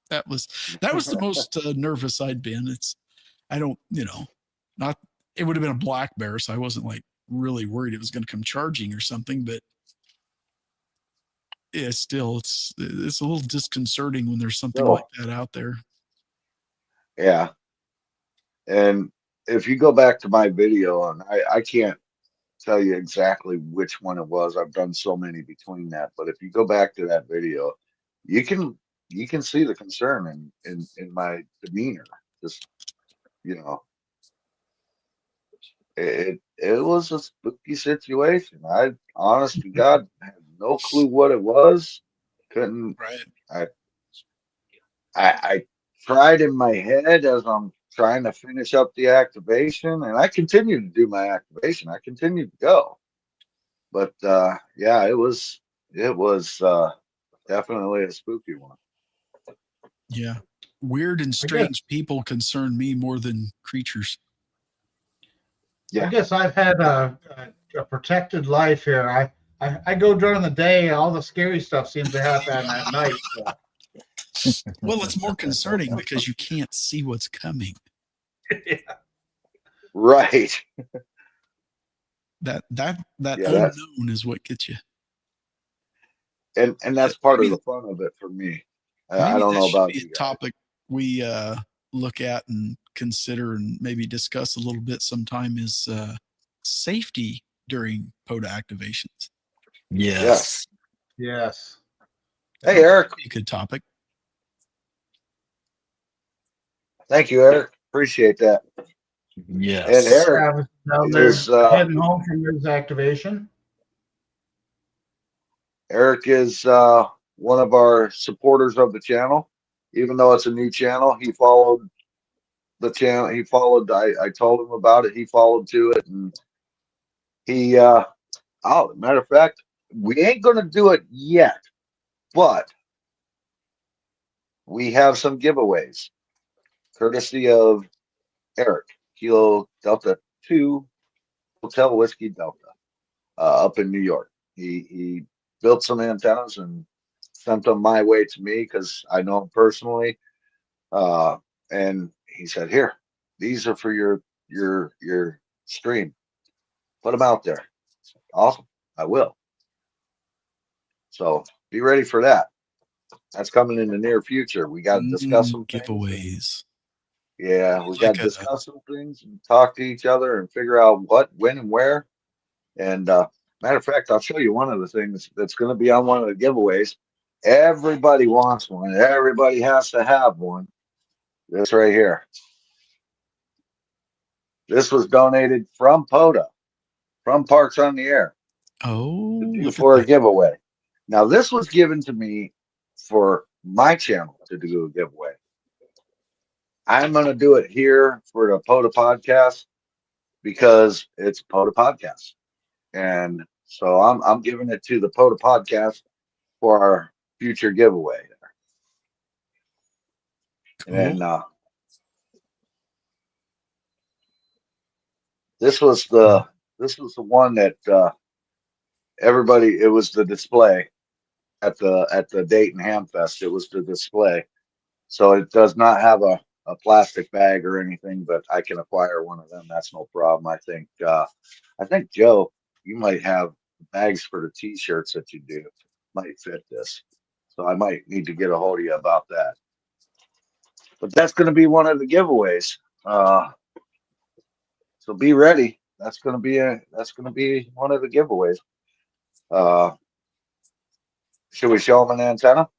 that was the most nervous I'd been. I don't, you know, not, it would have been a black bear. So I wasn't like really worried it was going to come charging or something, but yeah, still it's a little disconcerting when there's something like that out there. Yeah. And if you go back to my video, and I can't tell you exactly which one it was. I've done so many between that. But if you go back to that video, you can see the concern in my demeanor. Just, you know, it was a spooky situation. I honest to God had no clue what it was. Couldn't Right. I tried in my head as I'm trying to finish up the activation, and I continued to do my activation. I continued to go, but yeah, it was definitely a spooky one. Yeah, weird and strange people concern me more than creatures. I guess I've had a protected life here. I go during the day. All the scary stuff seems to happen at night. So. Well, it's more concerning because you can't see what's coming. Yeah. Right. That unknown is what gets you. And that's part of the fun of it for me. I don't know about you guys. Topic we look at and consider and maybe discuss a little bit sometime is safety during POTA activations. Yes. Yes. Hey, Eric. A good topic. Thank you, Eric. Appreciate that. Yes. And Eric is heading home from his activation. Eric is one of our supporters of the channel. Even though it's a new channel, he followed the channel. He followed. I told him about it. He followed to it, and he. Matter of fact, we ain't gonna do it yet, but we have some giveaways, courtesy of Eric, Kilo Delta 2 Hotel Whiskey Delta, up in New York. He built some antennas and sent them my way to me because I know him personally. And he said, "Here, these are for your stream. Put them out there." Awesome, I will. So be ready for that. That's coming in the near future. We got to discuss some giveaways. Yeah, we got to discuss some things and talk to each other and figure out what, when, and where. And matter of fact, I'll show you one of the things that's going to be on one of the giveaways. Everybody wants one. Everybody has to have one. This right here. This was donated from POTA, from Parks on the Air. Oh, for a giveaway. Now, this was given to me for my channel to do a giveaway. I'm going to do it here for the Pota Podcast because it's a Pota Podcast. And so I'm giving it to the Pota Podcast for our future giveaway. Cool. And then this was the one that everybody, it was the display at the Dayton Ham Fest. It was the display. So it does not have a a plastic bag or anything, but I can acquire one of them. That's no problem. I think Joe, you might have bags for the t-shirts that you do might fit this. So I might need to get a hold of you about that. But that's going to be one of the giveaways. So be ready. That's going to be one of the giveaways. Should we show them an antenna?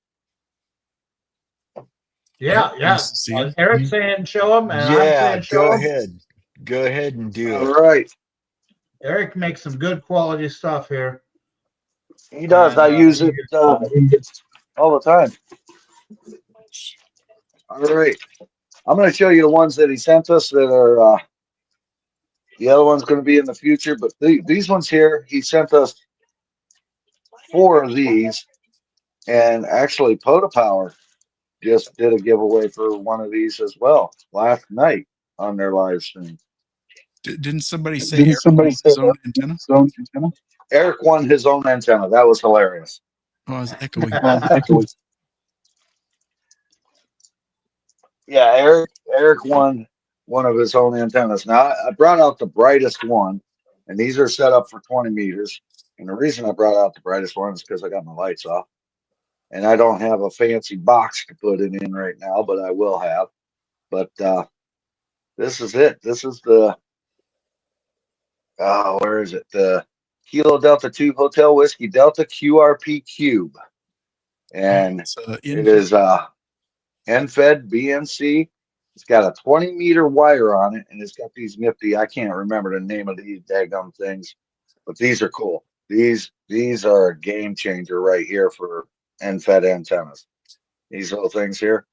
Yeah. See it? Eric's saying show him, and I'm Yeah, saying show go him. ahead. Go ahead and do All it. right. Eric makes some good quality stuff here. He does. And, I use it all the time. All right. I'm going to show you the ones that he sent us that are, the other one's going to be in the future, but these ones here, he sent us 4 of these. And actually, Pota Power just did a giveaway for one of these as well last night on their live stream. Didn't somebody say Eric won his own antenna? Eric won his own antenna. That was hilarious. Oh, I was echoing. Yeah, Eric won one of his own antennas. Now, I brought out the brightest one, and these are set up for 20 meters. And the reason I brought out the brightest one is because I got my lights off. And I don't have a fancy box to put it in right now, but I will have. But this is it. This is the, where is it? The Kilo Delta 2 Hotel Whiskey Delta QRP Cube. And it is NFED BNC. It's got a 20-meter wire on it, and it's got these nifty, I can't remember the name of these daggum things, but these are cool. These are a game changer right here for NFED antennas. These little things here,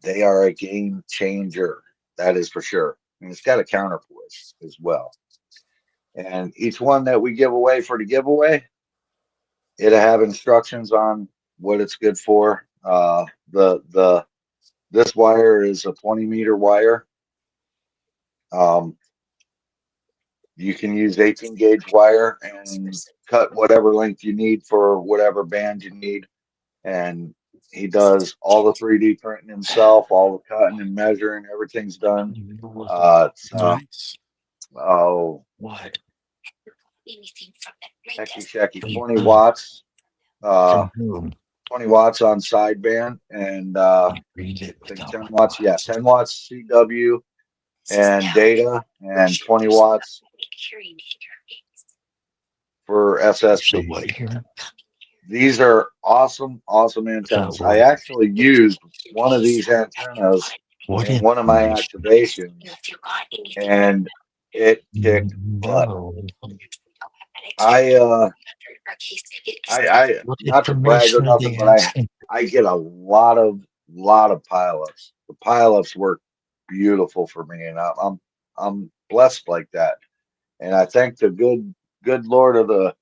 they are a game changer. That is for sure. And it's got a counterpoise as well. And each one that we give away for the giveaway, it'll have instructions on what it's good for. This wire is a 20-meter wire. You can use 18 gauge wire and cut whatever length you need for whatever band you need. And he does all the 3D printing himself, all the cutting and measuring, everything's done. Nice. What? Hecky, 20 watts. 20 watts on sideband and I think 10 watts. Yeah, 10 watts CW and data and 20 watts for SSB. These are awesome antennas. I actually used one of these antennas in one of my activations, and it kicked butt. I not to brag or nothing, but I get a lot of pileups. The pileups work beautiful for me, and I'm blessed like that. And I thank the good Lord of the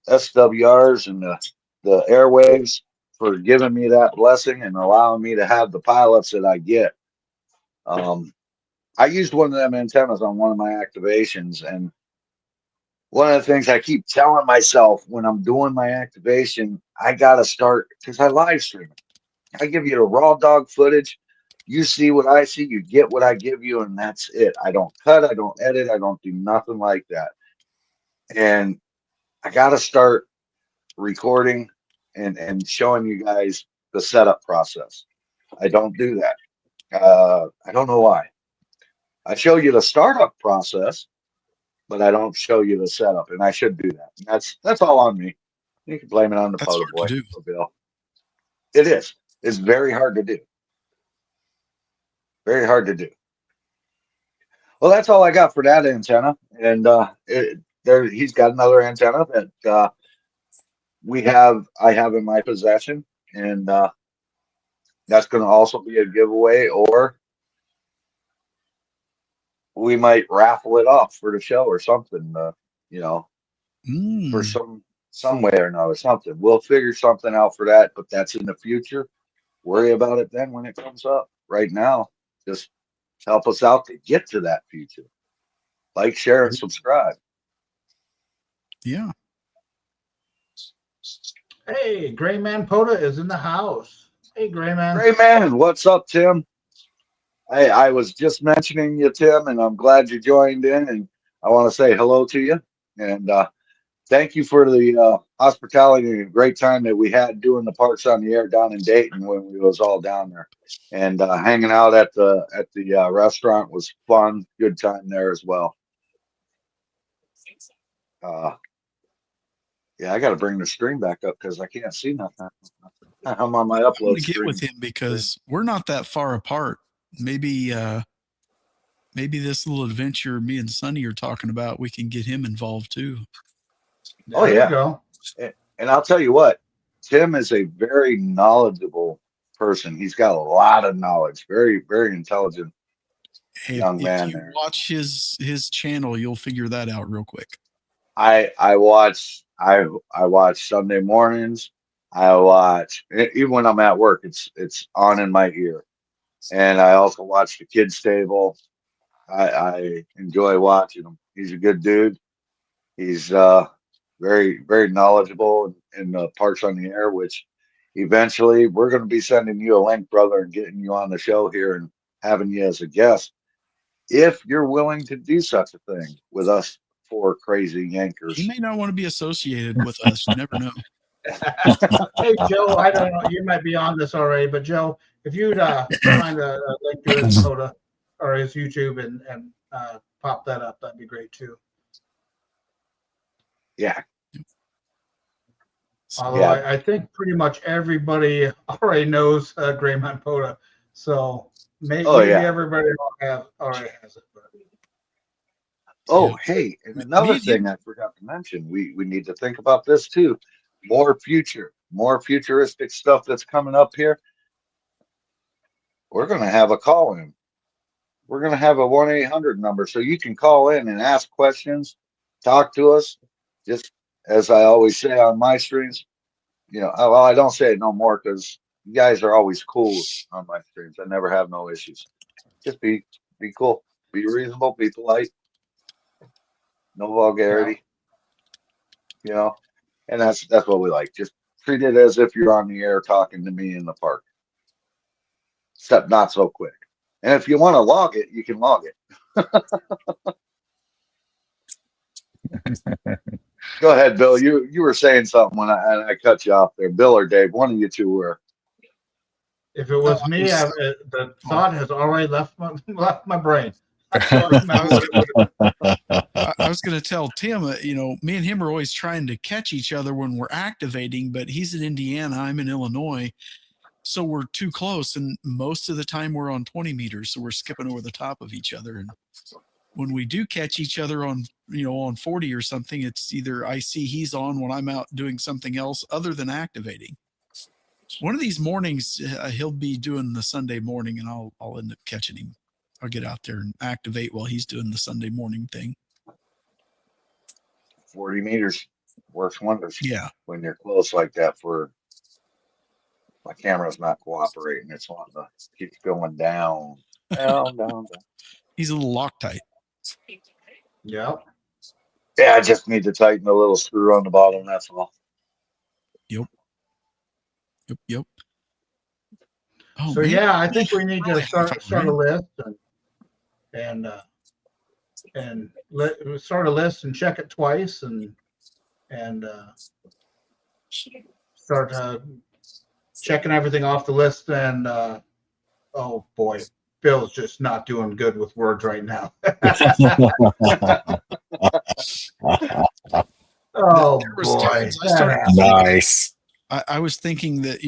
SWRs and the airwaves for giving me that blessing and allowing me to have the pilots that I get. I used one of them antennas on one of my activations, and one of the things I keep telling myself when I'm doing my activation, I gotta start, because I live stream it. I give you the raw dog footage. You see what I see, you get what I give you, and that's it. I don't cut, I don't edit, I don't do nothing like that. And I gotta start recording and showing you guys the setup process. I don't do that. I don't know why. I show you the startup process, but I don't show you the setup, and I should do that. And that's all on me. You can blame it on the Pota boy, Bill. It is. It's very hard to do. Very hard to do. Well, that's all I got for that antenna, and he's got another antenna that I have in my possession, and that's going to also be a giveaway, or we might raffle it off for the show or something, for some way or another, something. We'll figure something out for that, but that's in the future. Worry about it then when it comes up. Right now, just help us out to get to that future. Like, share, and subscribe. Yeah. Hey, Gray Man Pota is in the house. Hey, Gray Man. Gray Man, what's up, Tim? I was just mentioning you, Tim, and I'm glad you joined in. And I want to say hello to you. And thank you for the hospitality and great time that we had doing the Parks on the Air down in Dayton when we was all down there. And hanging out at the restaurant was fun. Good time there as well. Yeah, I got to bring the stream back up because I can't see nothing. I'm on my I'm upload gonna get screen. with him because we're not that far apart. Maybe this little adventure me and Sonny are talking about, we can get him involved too. Oh, There yeah. you go. And I'll tell you what, Tim is a very knowledgeable person. He's got a lot of knowledge. Very, very intelligent young man If you there. watch his channel, you'll figure that out real quick. I watch Sunday mornings. I watch even when I'm at work. It's on in my ear, and I also watch the kids table. I enjoy watching him. He's a good dude. He's very very knowledgeable in the Parks on the Air, which eventually we're going to be sending you a link, brother, and getting you on the show here and having you as a guest if you're willing to do such a thing with us four crazy yankers. He may not want to be associated with us. You never know. Hey, Joe, I don't know. You might be on this already, but Joe, if you'd find a link to his Pota or his YouTube and pop that up, that'd be great too. Yeah. Although Yeah. I think pretty much everybody already knows Greymon Pota, so maybe everybody already has it. But. Oh, Yeah. hey, and another thing I forgot to mention, we need to think about this too. More futuristic stuff that's coming up here. We're going to have a call in. We're going to have a 1-800 number so you can call in and ask questions, talk to us. Just as I always say on my streams, well, I don't say it no more because you guys are always cool on my streams. I never have no issues. Just be cool, be reasonable, be polite, no vulgarity, and that's what we like. Just treat it as if you're on the air talking to me in the park, except not so quick. And if you want to log it, you can log it. Go ahead, Bill. You were saying something when I cut you off there. Bill or Dave, one of you two were. If it was me, the thought has already left my brain. I was going to tell Tim, me and him are always trying to catch each other when we're activating, but he's in Indiana, I'm in Illinois, so we're too close, and most of the time we're on 20 meters, so we're skipping over the top of each other. And when we do catch each other on 40 or something, it's either I see he's on when I'm out doing something else other than activating. One of these mornings, he'll be doing the Sunday morning, and I'll end up catching him. I'll get out there and activate while he's doing the Sunday morning thing. 40 meters works wonders. Yeah. When you're close like that, my camera's not cooperating. It's wanting to keep going down. Down. He's a little Loctite. Yep. Yeah, I just need to tighten the little screw on the bottom. That's all. Yep. Oh, So man. yeah, I think we need to start a list and start a list and check it twice and start checking everything off the list. And oh boy, Bill's just not doing good with words right now. Oh boy, nice. I was thinking that,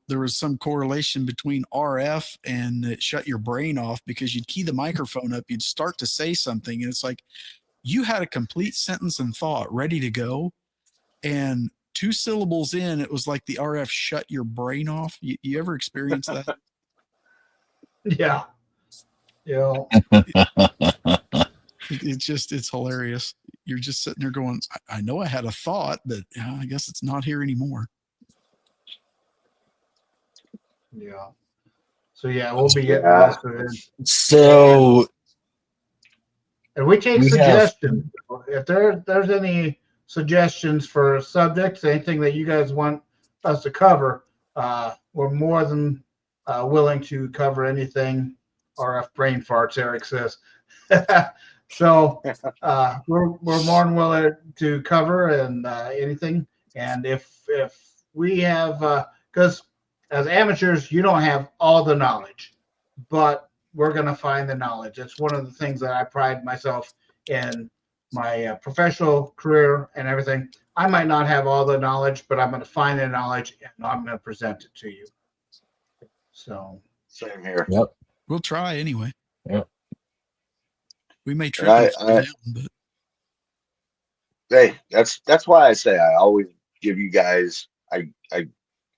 there was some correlation between RF and it shut your brain off because you'd key the microphone up, you'd start to say something, and it's like you had a complete sentence and thought ready to go, and 2 syllables in, it was like the RF shut your brain off. You ever experienced that? Yeah. It's hilarious. You're just sitting there going, I know I had a thought, but I guess it's not here anymore. Yeah. So yeah, we'll be getting this. So, and we take suggestions. If there's any suggestions for subjects, anything that you guys want us to cover, we're more than willing to cover anything RF brain farts, Eric says. So we're more than willing to cover and anything. And if we have, because as amateurs, you don't have all the knowledge, but we're going to find the knowledge. It's one of the things that I pride myself in my professional career and everything. I might not have all the knowledge, but I'm going to find the knowledge and I'm going to present it to you. So same here. Yep. We'll try anyway. Yep. We may trip and fall down, but hey, that's why I say I always give you guys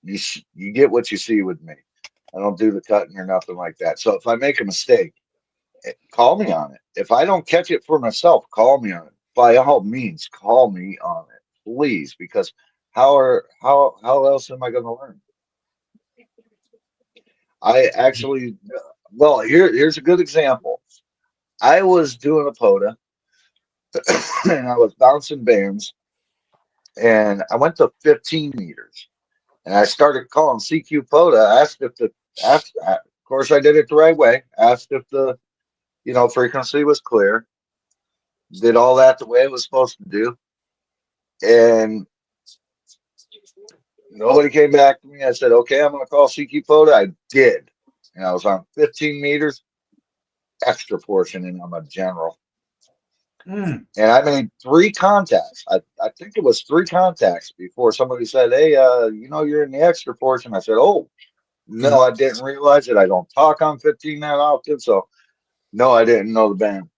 you get what you see with me. I don't do the cutting or nothing like that. So if I make a mistake, call me on it. If I don't catch it for myself, call me on it. By all means, call me on it, please, because how else am I going to learn? I actually, well, here's a good example. I was doing a POTA and I was bouncing bands and I went to 15 meters and I started calling CQ POTA, of course I did it the right way, asked if the, frequency was clear, did all that the way it was supposed to do. And nobody came back to me. I said, okay, I'm going to call CQ POTA. I did. And I was on 15 meters, extra portion, and I'm a general. And I made 3 contacts. I think it was 3 contacts before somebody said, hey, you're in the extra portion. I said, oh, no, I didn't realize it. I don't talk on 15 that often. So, no, I didn't know the band.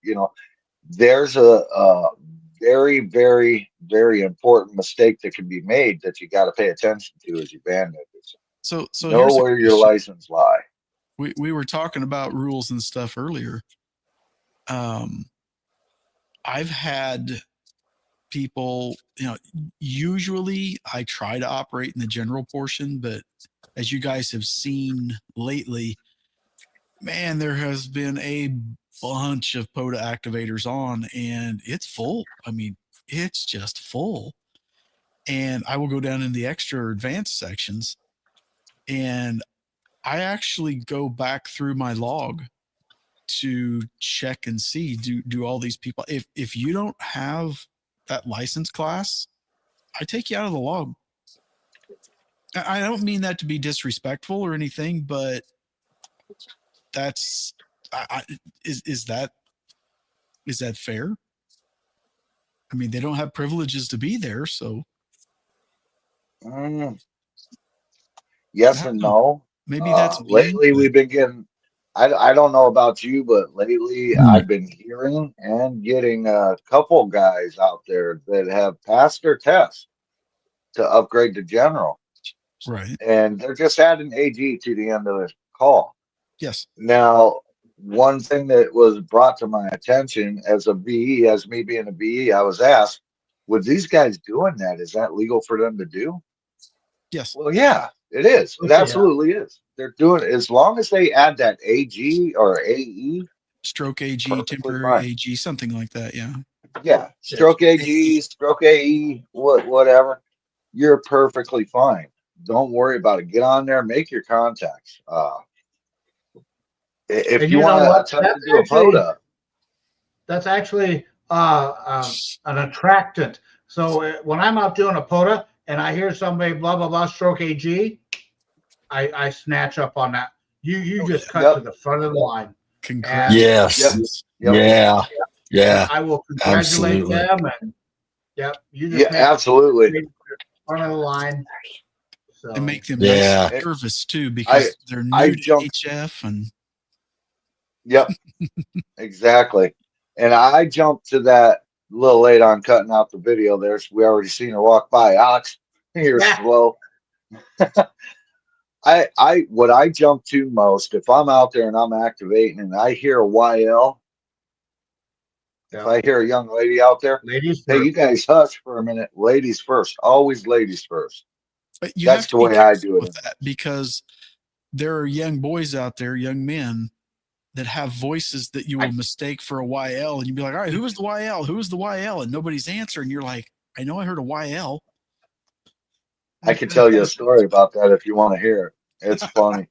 There's a very, very, very important mistake that can be made that you got to pay attention to as you band members. So know where your license lie. We were talking about rules and stuff earlier. I've had people, usually I try to operate in the general portion, but as you guys have seen lately, man, there has been a bunch of POTA activators on and it's full. I mean, it's just full. And I will go down in the extra advanced sections and I actually go back through my log to check and see, do all these people, if you don't have that license class, I take you out of the log. I don't mean that to be disrespectful or anything, but that's, is that fair? I mean, they don't have privileges to be there, so. Yes and no. Maybe that's lately we've been getting, I don't know about you, but lately I've been hearing and getting a couple guys out there that have passed their test to upgrade to general. Right. And they're just adding AG to the end of the call. Yes. Now, one thing that was brought to my attention as a VE, as me being a VE, I was asked, with these guys doing that, is that legal for them to do? Yes. Well, yeah, it is. It absolutely is. They're doing it as long as they add that AG or AE. Stroke AG, temporary AG, something like that. Yeah. Yeah. Stroke AG, stroke AE, whatever. You're perfectly fine. Don't worry about it. Get on there, make your contacts. If you want to attempt to do a POTA, that's actually an attractant. So when I'm out doing a POTA and I hear somebody blah blah blah stroke AG, I snatch up on that. You just cut to the front of the line. Congrats. Yes. Yep. Yeah. I will congratulate them and you just absolutely front of the line. So, and make them nervous too because they're new to HF and exactly. And I jumped to that a little late on cutting out the video there. So we already seen her walk by. Alex, you're slow. What I jump to most, if I'm out there and I'm activating and I hear a YL, if I hear a young lady out there, ladies hey, first. you guys hush for a minute. Ladies first. Always ladies first. But you That's have to the be way I do it. with that because there are young boys out there, young men that have voices that you will mistake for a YL, and you'd be like, all right, who is the YL? Who is the YL? And nobody's answering. You're like, I know I heard a YL. I could tell you a story about that if you want to hear it. It's funny.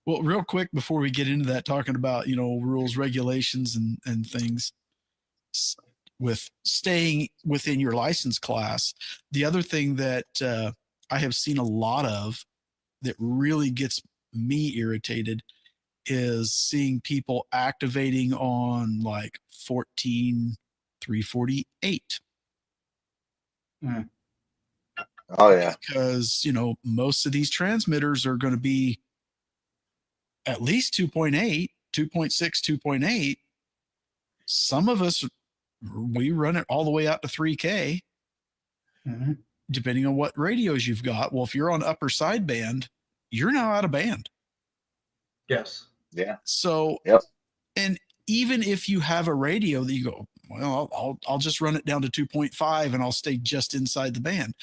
Well, real quick before we get into that, talking about, rules, regulations, and things with staying within your license class. The other thing that I have seen a lot of that really gets me irritated is seeing people activating on like 14,348. Oh yeah. Because, most of these transmitters are going to be at least 2.8, 2.6, 2.8. Some of us, we run it all the way out to 3K, depending on what radios you've got. Well, if you're on upper sideband, you're now out of band. Yes. Yeah. So, yep. And even if you have a radio that you go, well, I'll just run it down to 2.5 and I'll stay just inside the band.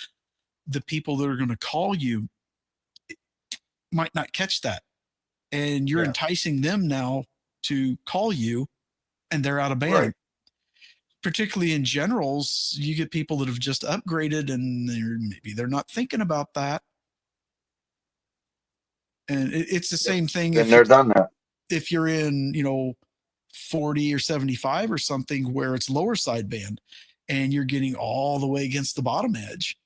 The people that are going to call you might not catch that. And you're enticing them now to call you, and they're out of band. Right. Particularly in generals, you get people that have just upgraded and maybe they're not thinking about that. And it's the same thing. And they're done that. If you're in, 40 or 75 or something where it's lower sideband and you're getting all the way against the bottom edge,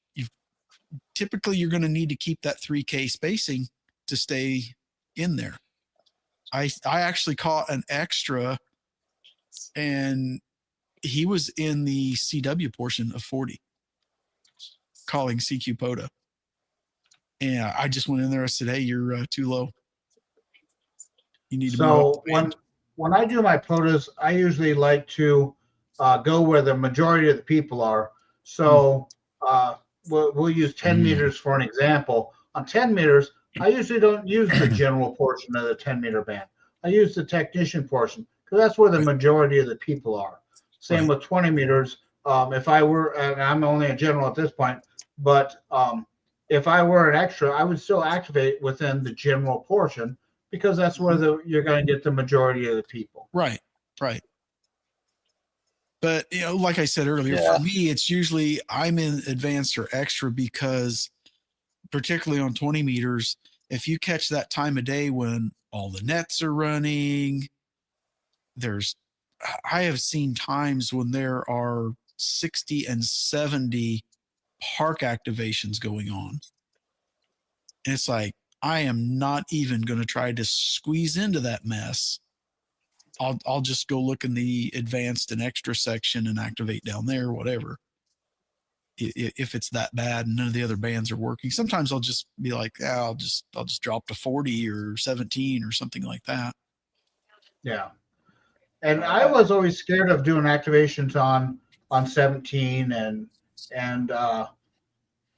typically you're going to need to keep that 3K spacing to stay in there. I actually caught an extra, and he was in the CW portion of 40 calling CQ Pota. And I just went in there and said, hey, you're too low. You need to move up the band. When I do my Potas, I usually like to go where the majority of the people are. So we'll use 10 meters for an example. On 10 meters, I usually don't use the general portion of the 10-meter band. I use the technician portion because that's where the majority of the people are. Same with 20 meters. If I were, and I'm only a general at this point, but if I were an extra, I would still activate within the general portion because that's where you're going to get the majority of the people. Right. But, like I said earlier, for me, it's usually I'm in advanced or extra because particularly on 20 meters, if you catch that time of day when all the nets are running, I have seen times when there are 60 and 70 park activations going on. And it's like, I am not even going to try to squeeze into that mess. I'll just go look in the advanced and extra section and activate down there, whatever. If it's that bad and none of the other bands are working, sometimes I'll just be like, I'll just drop to 40 or 17 or something like that. Yeah. And I was always scared of doing activations on 17 and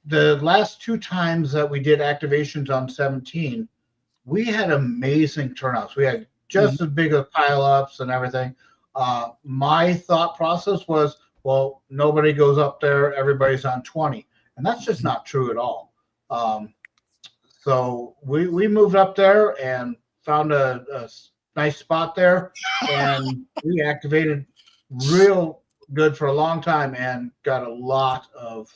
the last two times that we did activations on 17, we had amazing turnouts. We had just as big of pile-ups and everything. My thought process was, well, nobody goes up there, everybody's on 20. And that's just not true at all. So we moved up there and found a nice spot there, and we activated real good for a long time and got a lot of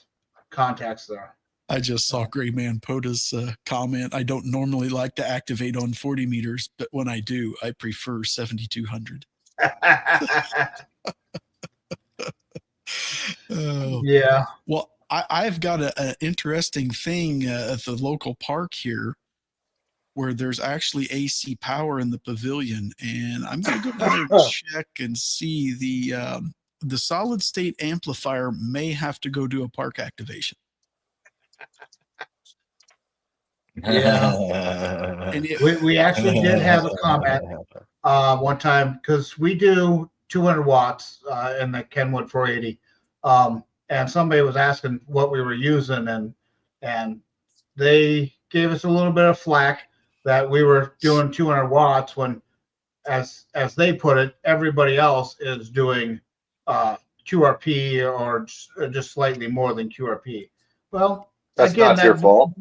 contacts there. I just saw Gray Man Pota's comment. I don't normally like to activate on 40 meters, but when I do, I prefer 7,200. Yeah. Well, I've got an interesting thing at the local park here where there's actually AC power in the pavilion, and I'm going to go there and check and see the solid state amplifier may have to go do a park activation. Yeah. we actually did have a comment one time because we do 200 watts in the Kenwood 480. And somebody was asking what we were using, and they gave us a little bit of flack that we were doing 200 watts when, as they put it, everybody else is doing QRP or just slightly more than QRP. Well, that's again, not your fault.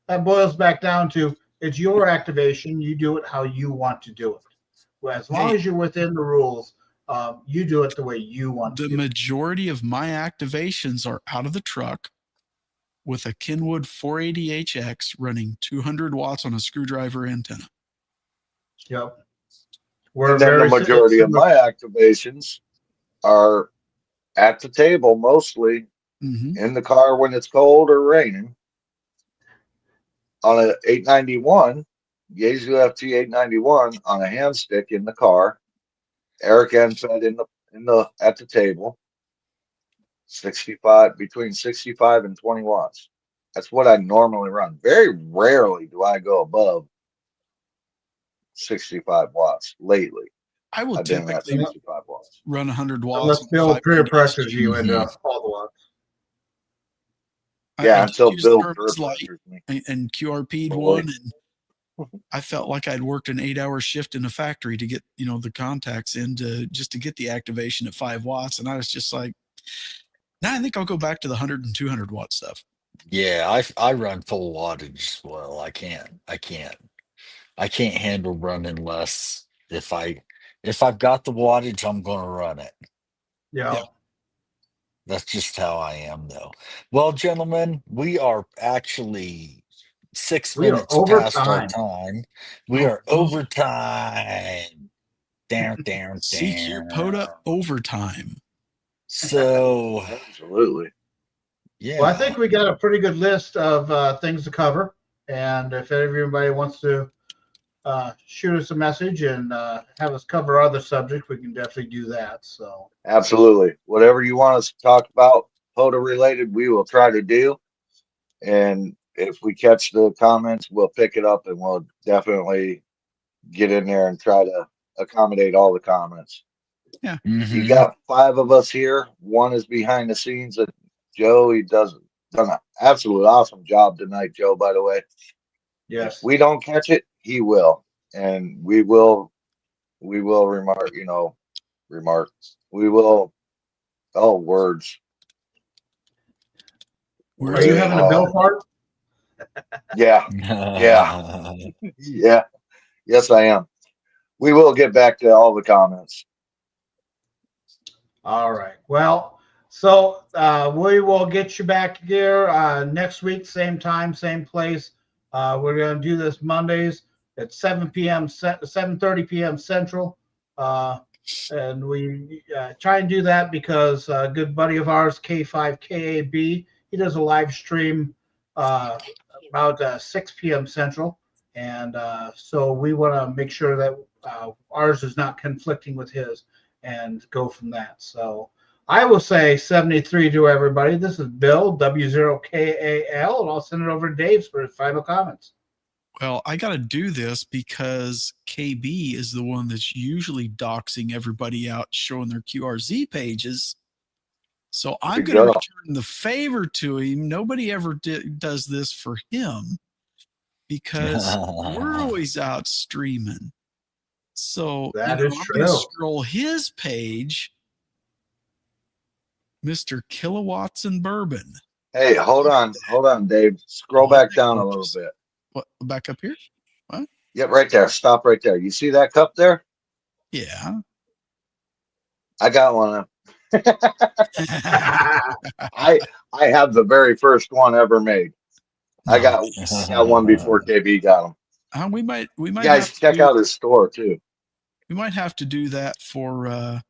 That boils back down to it's your activation. You do it how you want to do it. Well, as long as you're within the rules, you do it the way you want to. The majority of my activations are out of the truck with a Kenwood 480HX running 200 watts on a screwdriver antenna. Yep. And then the majority of my activations are at the table, mostly in the car when it's cold or raining. On a 891, Yaesu FT 891 on a hand stick in the car. Eric end fed in the at the table. 65 between 65 and 20 watts. That's what I normally run. Very rarely do I go above 65 watts lately. I will I've been at typically 65 watts. run 100 watts. Unless Bill peer pressures you into all the watts. Yeah, until Bill peer pressures me. And QRP'd one, and I felt like I'd worked an 8-hour shift in a factory to get, the contacts in just to get the activation at 5 watts. And I was just like, nah, I think I'll go back to the 100 and 200 watt stuff. Yeah, I run full wattage. Well, I can't handle running less. If I've got the wattage, I'm going to run it. Yeah. That's just how I am, though. Well, gentlemen, we are actually 6 minutes past our time. We are overtime. Down. CQ Pota overtime. So, absolutely. Yeah. Well, I think we got a pretty good list of things to cover. And if everybody wants to shoot us a message and have us cover other subjects, we can definitely do that. So absolutely, whatever you want us to talk about Pota related, we will try to do. And if we catch the comments, we'll pick it up and we'll definitely get in there and try to accommodate all the comments. Yeah, you got 5 of us here. 1 is behind the scenes. Joe, he done an absolute awesome job tonight, Joe. By the way, yes, if we don't catch it, he will, and we will remark. We will. Oh, words. Are you having a Bill part? Yeah. Yeah. Yes, I am. We will get back to all the comments. All right. Well, so we will get you back here next week, same time, same place. We're going to do this Mondays at 7:30 p.m. Central. And we try and do that because a good buddy of ours, K5KAB, he does a live stream about 6 p.m. Central. And so we want to make sure that ours is not conflicting with his and go from that. So I will say 73 to everybody. This is Bill, W0KAL, and I'll send it over to Dave for his final comments. Well, I got to do this because KB is the one that's usually doxing everybody out, showing their QRZ pages. So I'm going to return the favor to him. Nobody ever does this for him because we're always out streaming. So that is I'm true. Going to scroll his page, Mr. Kilowatts and Bourbon. Hey, hold on, Dave. Scroll back down a little bit. What, back up here? What? Yep, right there. Stop right there. You see that cup there? Yeah. I got one. I have the very first one ever made. I got one before KB got them. We might you guys check out his store too. We might have to do that for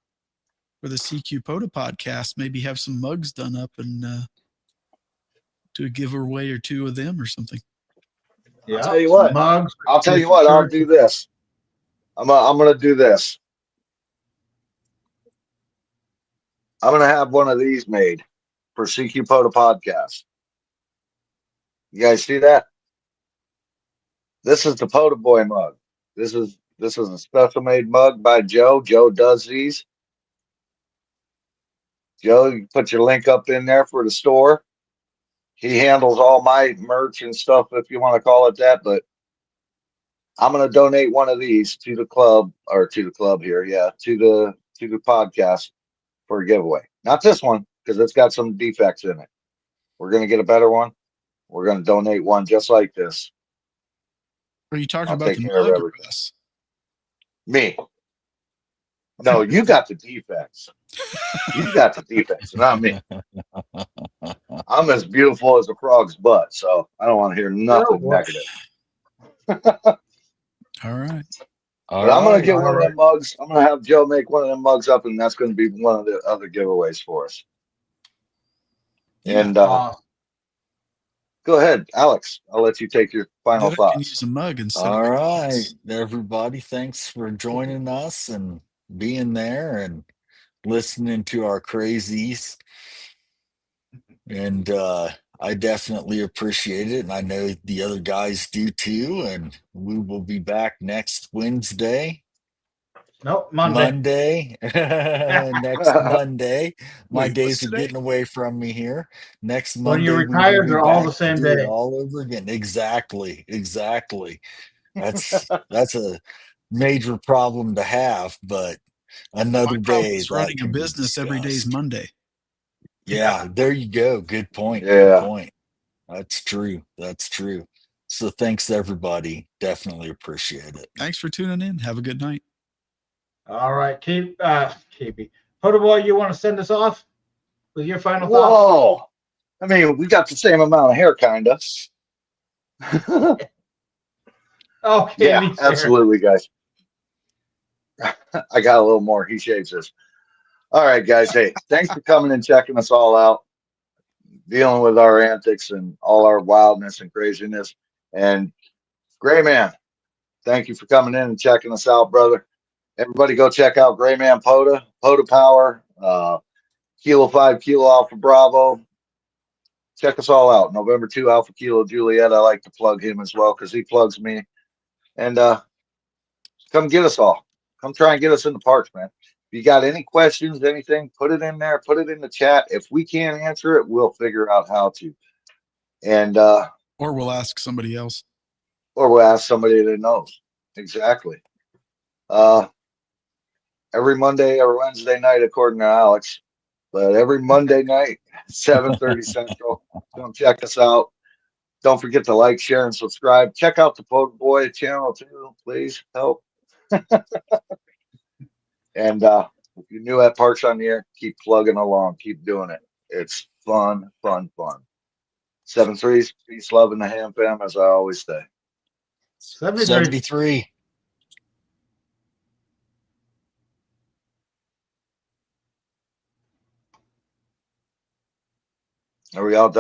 the CQ Pota podcast. Maybe have some mugs done up and do a giveaway or 2 of them or something. Yeah, I'll tell you what. Mugs. I'll tell you what. I'll do this. I'm gonna do this. I'm gonna have one of these made for CQ Pota podcast. You guys see that? This is the Pota Boy mug. This is a special made mug by Joe. Joe does these. Joe, you put your link up in there for the store. He handles all my merch and stuff, if you want to call it that. But I'm going to donate one of these to the club here. Yeah, to the podcast for a giveaway. Not this one, because it's got some defects in it. We're going to get a better one. We're going to donate one just like this. Are you talking about the mug or us? Me. No, you got the defects. You got the defects, not me. I'm as beautiful as a frog's butt, so I don't want to hear nothing negative. All right. All But I'm gonna right. get one of them mugs. I'm gonna have Joe make one of them mugs up, and that's gonna be one of the other giveaways for us. Yeah. And go ahead, Alex. I'll let you take your final That I can thoughts. use a mug instead All of a right, glass. everybody. Thanks for joining us and being there and listening to our crazies. And I definitely appreciate it. And I know the other guys do too. And we will be back next Wednesday. Nope, Monday. Next Monday. My Wait, what's days are today? getting away from me here. Next When you Monday, we will retire, be they're all the back to same do it day. all over again. Exactly. That's a major problem to have, but another My problem day is that running a can be business every day is discussed. Monday. Yeah, there you go. Good point. Good Yeah. point. That's true. That's true. So thanks everybody. Definitely appreciate it. Thanks for tuning in. Have a good night. All right, KB. Pota Boy, you want to send us off with your final thoughts? Whoa. I mean, we got the same amount of hair, kinda. Oh, Yeah, KB's there. absolutely, guys. I got a little more. He shaves this. All right, guys. Hey, thanks for coming and checking us all out, dealing with our antics and all our wildness and craziness. And Gray Man, thank you for coming in and checking us out, brother. Everybody go check out Gray Man Pota, Pota Power, Kilo 5, Kilo Alpha Bravo. Check us all out. November 2, Alpha Kilo Juliet. I like to plug him as well because he plugs me. And come get us all. Come try and get us in the parks, man. If you got any questions, anything, put it in there. Put it in the chat. If we can't answer it, we'll figure out how to. And Or we'll ask somebody else. or we'll ask somebody that knows. Exactly. Every Monday or Wednesday night, according to Alex. But every Monday night, 7:30 Central. Come check us out. Don't forget to like, share, and subscribe. Check out the Pota Boy channel too. Please help. And if you're new at Parks on the Air, keep plugging along. Keep doing it. It's fun, fun, fun. 7-3s, peace, love, and the ham fam, as I always say. 73. Are we all done?